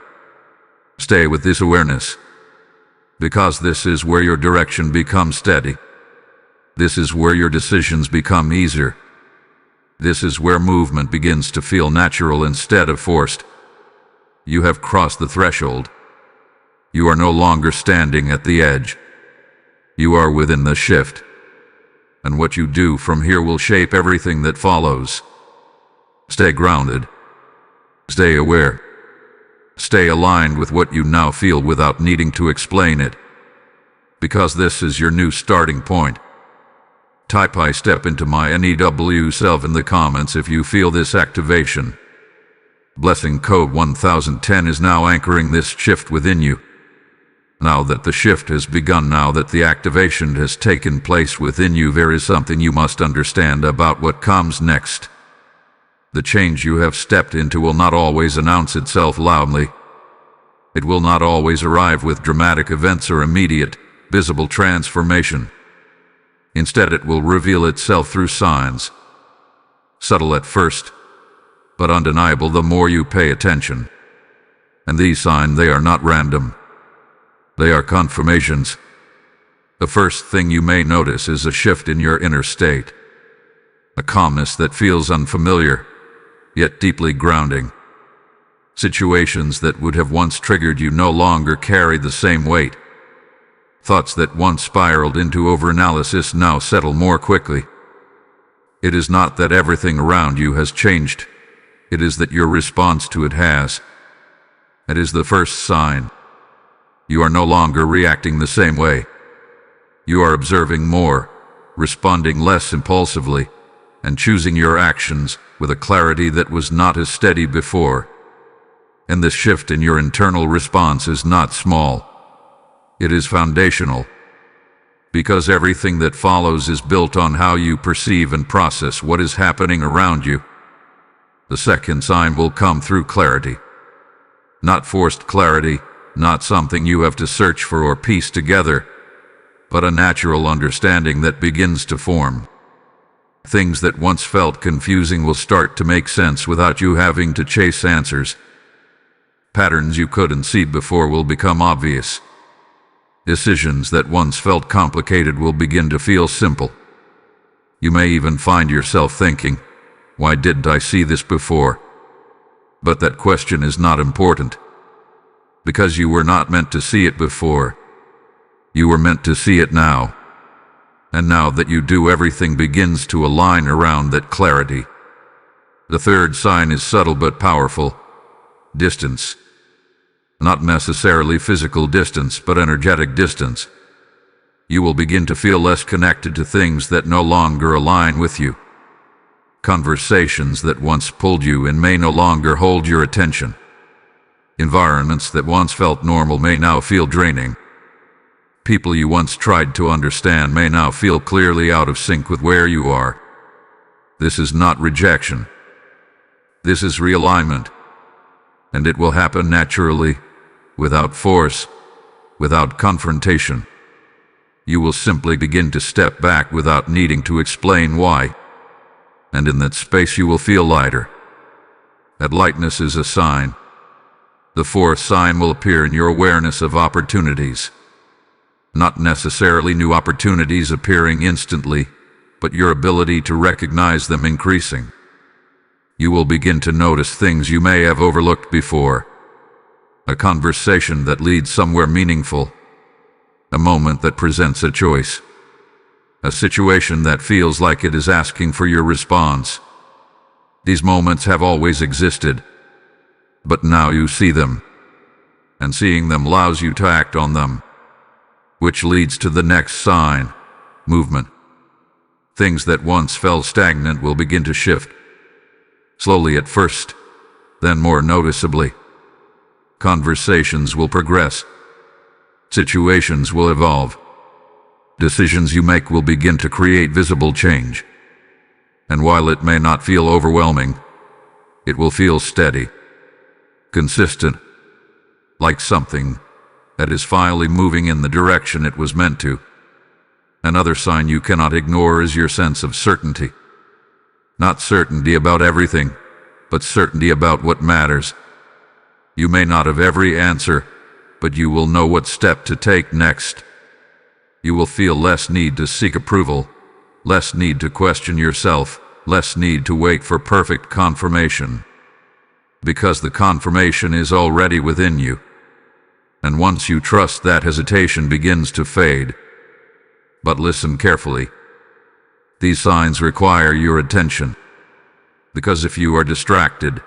Stay with this awareness. Because this is where your direction becomes steady. This is where your decisions become easier. This is where movement begins to feel natural instead of forced. You have crossed the threshold. You are no longer standing at the edge. You are within the shift. And what you do from here will shape everything that follows. Stay grounded. Stay aware. Stay aligned with what you now feel without needing to explain it. Because this is your new starting point. Type "I step into my NEW self" in the comments if you feel this activation. Blessing code 1010 is now anchoring this shift within you. Now that the shift has begun, now that the activation has taken place within you, there is something you must understand about what comes next. The change you have stepped into will not always announce itself loudly. It will not always arrive with dramatic events or immediate, visible transformation. Instead, it will reveal itself through signs. Subtle at first, but undeniable the more you pay attention. And these signs, they are not random. They are confirmations. The first thing you may notice is a shift in your inner state. A calmness that feels unfamiliar, yet deeply grounding. Situations that would have once triggered you no longer carry the same weight. Thoughts that once spiraled into overanalysis now settle more quickly. It is not that everything around you has changed. It is that your response to it has. It is the first sign. You are no longer reacting the same way. You are observing more, responding less impulsively, and choosing your actions with a clarity that was not as steady before. And this shift in your internal response is not small. It is foundational. Because everything that follows is built on how you perceive and process what is happening around you. The second sign will come through clarity. Not forced clarity, not something you have to search for or piece together, but a natural understanding that begins to form. Things that once felt confusing will start to make sense without you having to chase answers. Patterns you couldn't see before will become obvious. Decisions that once felt complicated will begin to feel simple. You may even find yourself thinking, "Why didn't I see this before?" But that question is not important. Because you were not meant to see it before. You were meant to see it now. And now that you do, everything begins to align around that clarity. The third sign is subtle but powerful. Distance. Not necessarily physical distance, but energetic distance. You will begin to feel less connected to things that no longer align with you. Conversations that once pulled you in may no longer hold your attention. Environments that once felt normal may now feel draining. People you once tried to understand may now feel clearly out of sync with where you are. This is not rejection. This is realignment. And it will happen naturally, without force, without confrontation. You will simply begin to step back without needing to explain why. And in that space you will feel lighter. That lightness is a sign. The fourth sign will appear in your awareness of opportunities. Not necessarily new opportunities appearing instantly, but your ability to recognize them increasing. You will begin to notice things you may have overlooked before. A conversation that leads somewhere meaningful. A moment that presents a choice. A situation that feels like it is asking for your response. These moments have always existed, but now you see them. And seeing them allows you to act on them. Which leads to the next sign, movement. Things that once felt stagnant will begin to shift. Slowly at first, then more noticeably. Conversations will progress. Situations will evolve. Decisions you make will begin to create visible change. And while it may not feel overwhelming, it will feel steady, consistent, like something that is finally moving in the direction it was meant to. Another sign you cannot ignore is your sense of certainty. Not certainty about everything, but certainty about what matters. You may not have every answer, but you will know what step to take next. You will feel less need to seek approval, less need to question yourself, less need to wait for perfect confirmation. Because the confirmation is already within you. And once you trust, that hesitation begins to fade. But listen carefully. These signs require your attention. Because if you are distracted,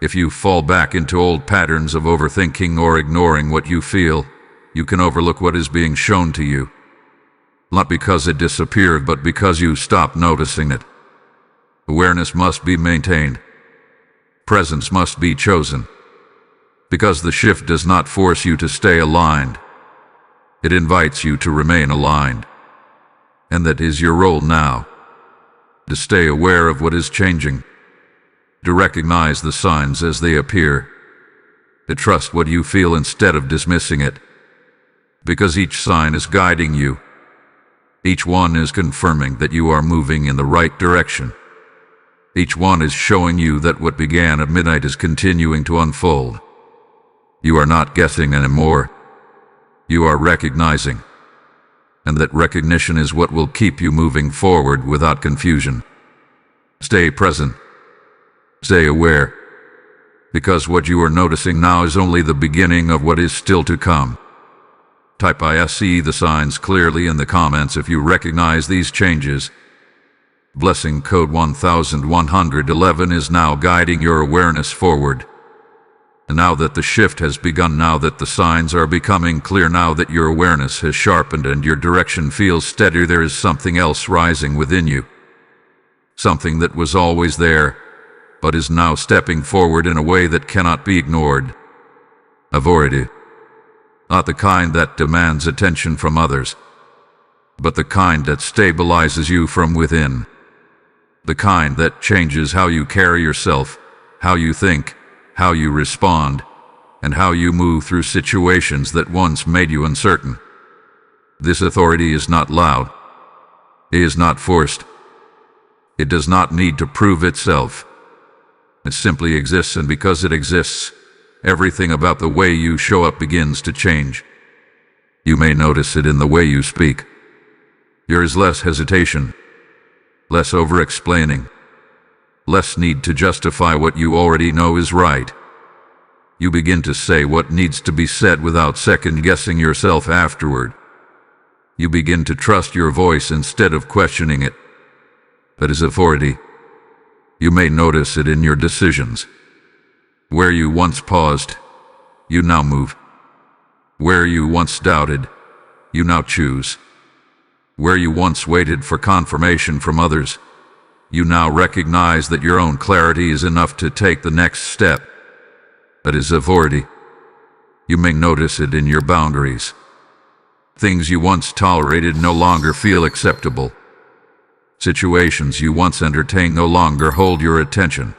if you fall back into old patterns of overthinking or ignoring what you feel, you can overlook what is being shown to you. Not because it disappeared, but because you stopped noticing it. Awareness must be maintained. Presence must be chosen. Because the shift does not force you to stay aligned. It invites you to remain aligned. And that is your role now. To stay aware of what is changing. To recognize the signs as they appear. To trust what you feel instead of dismissing it. Because each sign is guiding you. Each one is confirming that you are moving in the right direction. Each one is showing you that what began at midnight is continuing to unfold. You are not guessing anymore. You are recognizing. And that recognition is what will keep you moving forward without confusion. Stay present. Stay aware. Because what you are noticing now is only the beginning of what is still to come. Type I see the signs clearly in the comments if you recognize these changes. Blessing code 1111 is now guiding your awareness forward. And now that the shift has begun, now that the signs are becoming clear, now that your awareness has sharpened and your direction feels steadier, there is something else rising within you. Something that was always there, but is now stepping forward in a way that cannot be ignored. Avoid it. Not the kind that demands attention from others, but the kind that stabilizes you from within. The kind that changes how you carry yourself, how you think, how you respond, and how you move through situations that once made you uncertain. This authority is not loud. It is not forced. It does not need to prove itself. It simply exists, and because it exists, everything about the way you show up begins to change. You may notice it in the way you speak. There is less hesitation, less over-explaining, less need to justify what you already know is right. You begin to say what needs to be said without second-guessing yourself afterward. You begin to trust your voice instead of questioning it. That is authority. You may notice it in your decisions. Where you once paused, you now move. Where you once doubted, you now choose. Where you once waited for confirmation from others, you now recognize that your own clarity is enough to take the next step. That is authority. You may notice it in your boundaries. Things you once tolerated no longer feel acceptable. Situations you once entertained no longer hold your attention.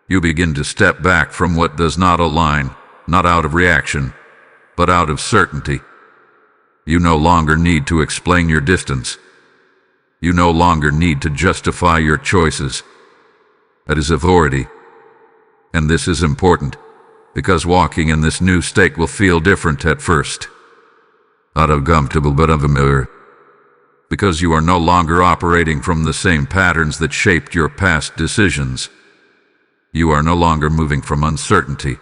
You begin to step back from what does not align, not out of reaction, but out of certainty. You no longer need to explain your distance. You no longer need to justify your choices. That is authority. And this is important, because walking in this new state will feel different at first. Not uncomfortable but unfamiliar. Because you are no longer operating from the same patterns that shaped your past decisions. You are no longer moving from uncertainty.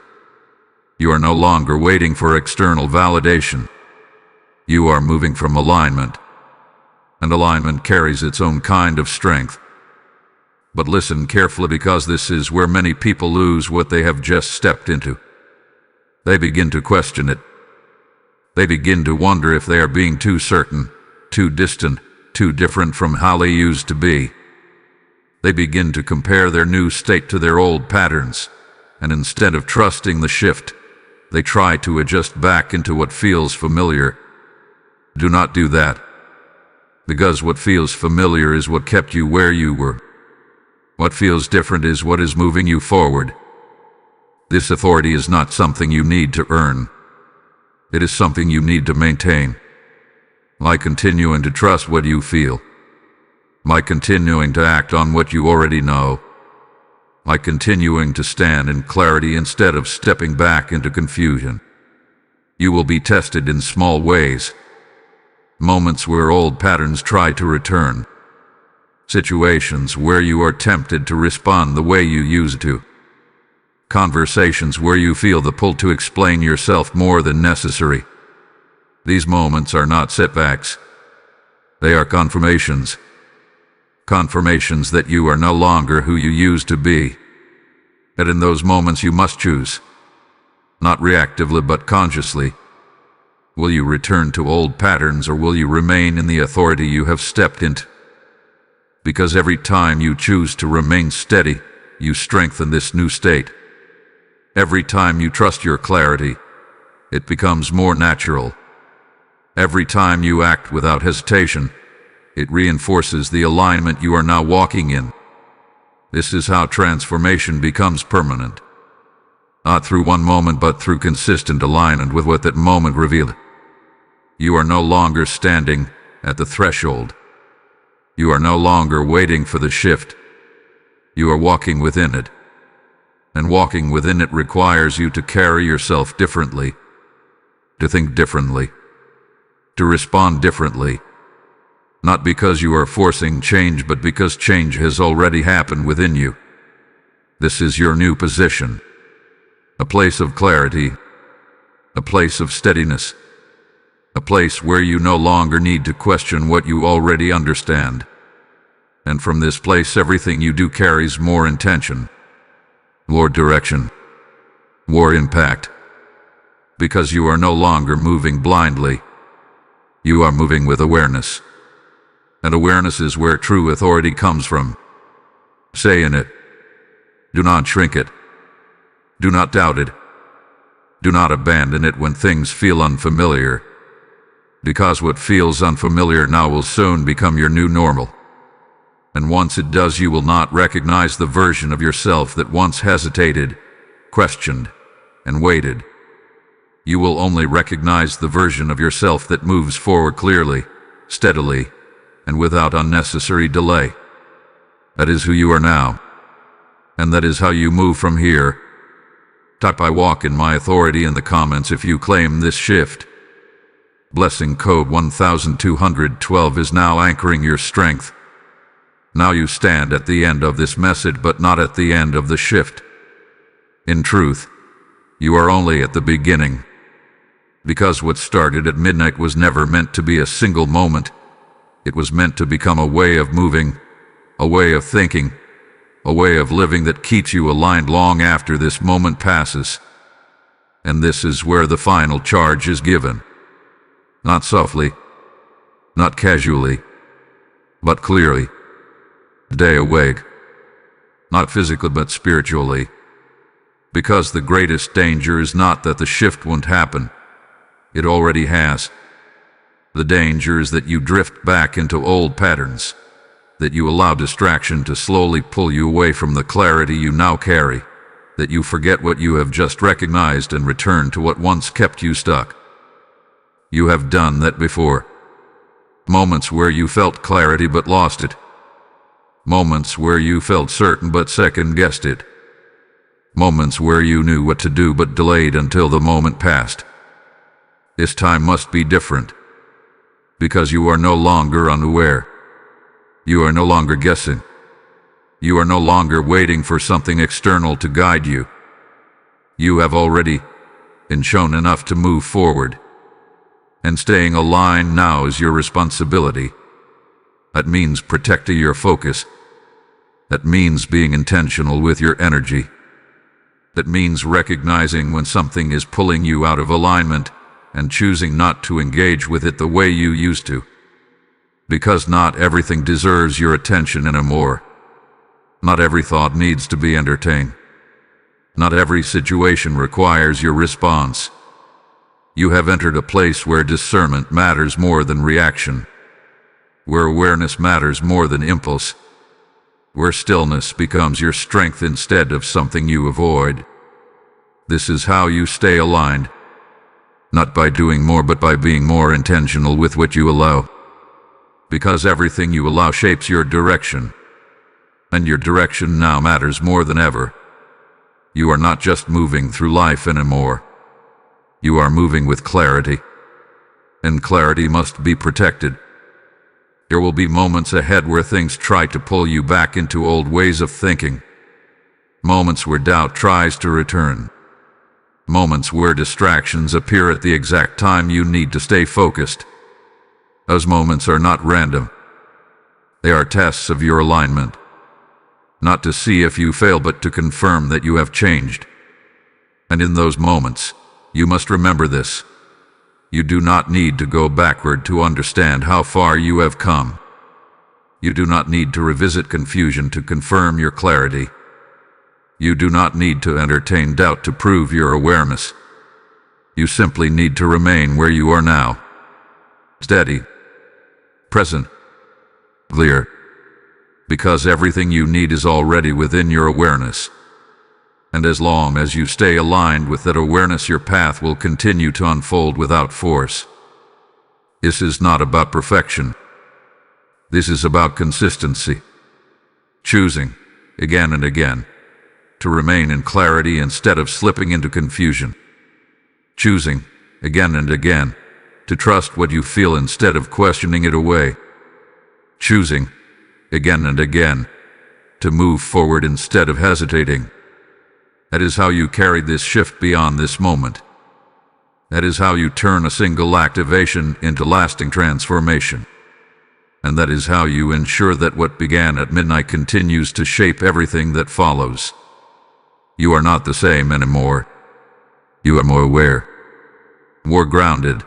You are no longer waiting for external validation. You are moving from alignment. And alignment carries its own kind of strength. But listen carefully, because this is where many people lose what they have just stepped into. They begin to question it. They begin to wonder if they are being too certain, too distant, too different from how they used to be. They begin to compare their new state to their old patterns, and instead of trusting the shift, they try to adjust back into what feels familiar. Do not do that, because what feels familiar is what kept you where you were. What feels different is what is moving you forward. This authority is not something you need to earn. It is something you need to maintain. By continuing to trust what you feel. By continuing to act on what you already know. By continuing to stand in clarity instead of stepping back into confusion. You will be tested in small ways. Moments where old patterns try to return. Situations where you are tempted to respond the way you used to. Conversations where you feel the pull to explain yourself more than necessary. These moments are not setbacks. They are confirmations. Confirmations that you are no longer who you used to be. And in those moments you must choose. Not reactively but consciously. Will you return to old patterns, or will you remain in the authority you have stepped into? Because every time you choose to remain steady, you strengthen this new state. Every time you trust your clarity, it becomes more natural. Every time you act without hesitation, it reinforces the alignment you are now walking in. This is how transformation becomes permanent. Not through one moment, but through consistent alignment with what that moment revealed. You are no longer standing at the threshold. You are no longer waiting for the shift. You are walking within it. And walking within it requires you to carry yourself differently, to think differently, to respond differently. Not because you are forcing change, but because change has already happened within you. This is your new position. A place of clarity, a place of steadiness, a place where you no longer need to question what you already understand. And from this place, everything you do carries more intention, more direction, more impact. Because you are no longer moving blindly. You are moving with awareness. And awareness is where true authority comes from. Stay in it. Do not shrink it. Do not doubt it. Do not abandon it when things feel unfamiliar. Because what feels unfamiliar now will soon become your new normal. And once it does, you will not recognize the version of yourself that once hesitated, questioned, and waited. You will only recognize the version of yourself that moves forward clearly, steadily, and without unnecessary delay. That is who you are now. And that is how you move from here. Type "I walk in my authority" in the comments if you claim this shift. Blessing code 1212 is now anchoring your strength. Now you stand at the end of this message, but not at the end of the shift. In truth, you are only at the beginning. Because what started at midnight was never meant to be a single moment. It was meant to become a way of moving, a way of thinking, a way of living that keeps you aligned long after this moment passes. And this is where the final charge is given. Not softly, not casually, but clearly. Stay awake. Not physically but spiritually. Because the greatest danger is not that the shift won't happen. It already has. The danger is that you drift back into old patterns, that you allow distraction to slowly pull you away from the clarity you now carry, that you forget what you have just recognized and return to what once kept you stuck. You have done that before. Moments where you felt clarity but lost it. Moments where you felt certain but second-guessed it. Moments where you knew what to do but delayed until the moment passed. This time must be different, because you are no longer unaware. You are no longer guessing. You are no longer waiting for something external to guide you. You have already been shown enough to move forward. And staying aligned now is your responsibility. That means protecting your focus. That means being intentional with your energy. That means recognizing when something is pulling you out of alignment and choosing not to engage with it the way you used to. Because not everything deserves your attention anymore. Not every thought needs to be entertained. Not every situation requires your response. You have entered a place where discernment matters more than reaction, where awareness matters more than impulse, where stillness becomes your strength instead of something you avoid. This is how you stay aligned. Not by doing more, but by being more intentional with what you allow. Because everything you allow shapes your direction. And your direction now matters more than ever. You are not just moving through life anymore. You are moving with clarity. And clarity must be protected. There will be moments ahead where things try to pull you back into old ways of thinking. Moments where doubt tries to return. Moments where distractions appear at the exact time you need to stay focused. Those moments are not random. They are tests of your alignment. Not to see if you fail, but to confirm that you have changed. And in those moments, you must remember this. You do not need to go backward to understand how far you have come. You do not need to revisit confusion to confirm your clarity. You do not need to entertain doubt to prove your awareness. You simply need to remain where you are now. Steady. Present. Clear. Because everything you need is already within your awareness. And as long as you stay aligned with that awareness, your path will continue to unfold without force. This is not about perfection. This is about consistency. Choosing, again and again, to remain in clarity instead of slipping into confusion. Choosing, again and again, to trust what you feel instead of questioning it away. Choosing, again and again, to move forward instead of hesitating. That is how you carry this shift beyond this moment. That is how you turn a single activation into lasting transformation. And that is how you ensure that what began at midnight continues to shape everything that follows. You are not the same anymore. You are more aware, more grounded,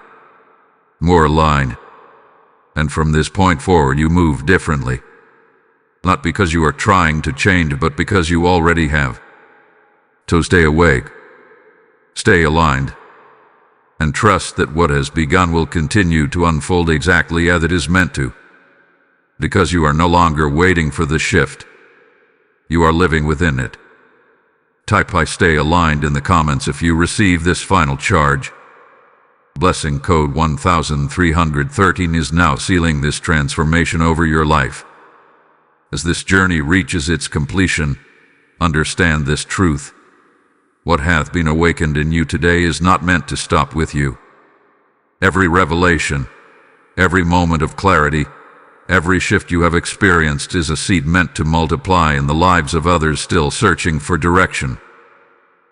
more aligned. And from this point forward you move differently. Not because you are trying to change, but because you already have. So stay awake, stay aligned, and trust that what has begun will continue to unfold exactly as it is meant to. Because you are no longer waiting for the shift. You are living within it. Type I stay aligned in the comments if you receive this final charge. Blessing code 1313 is now sealing this transformation over your life. As this journey reaches its completion, understand this truth. What hath been awakened in you today is not meant to stop with you. Every revelation, every moment of clarity, every shift you have experienced is a seed meant to multiply in the lives of others still searching for direction.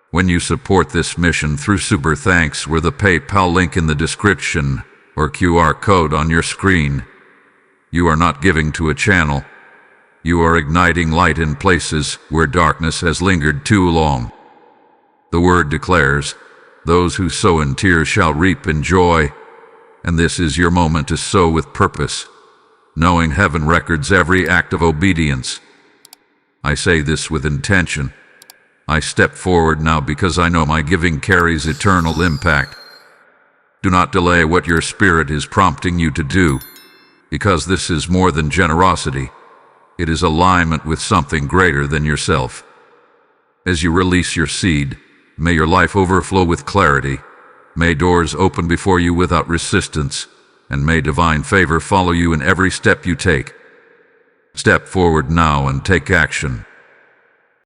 When you support this mission through Super Thanks with the PayPal link in the description or QR code on your screen, you are not giving to a channel. You are igniting light in places where darkness has lingered too long. The word declares, "Those who sow in tears shall reap in joy," and this is your moment to sow with purpose, knowing heaven records every act of obedience. I say this with intention. I step forward now because I know my giving carries eternal impact. Do not delay what your spirit is prompting you to do, because this is more than generosity. It is alignment with something greater than yourself. As you release your seed, may your life overflow with clarity. May doors open before you without resistance, and may divine favor follow you in every step you take. Step forward now and take action.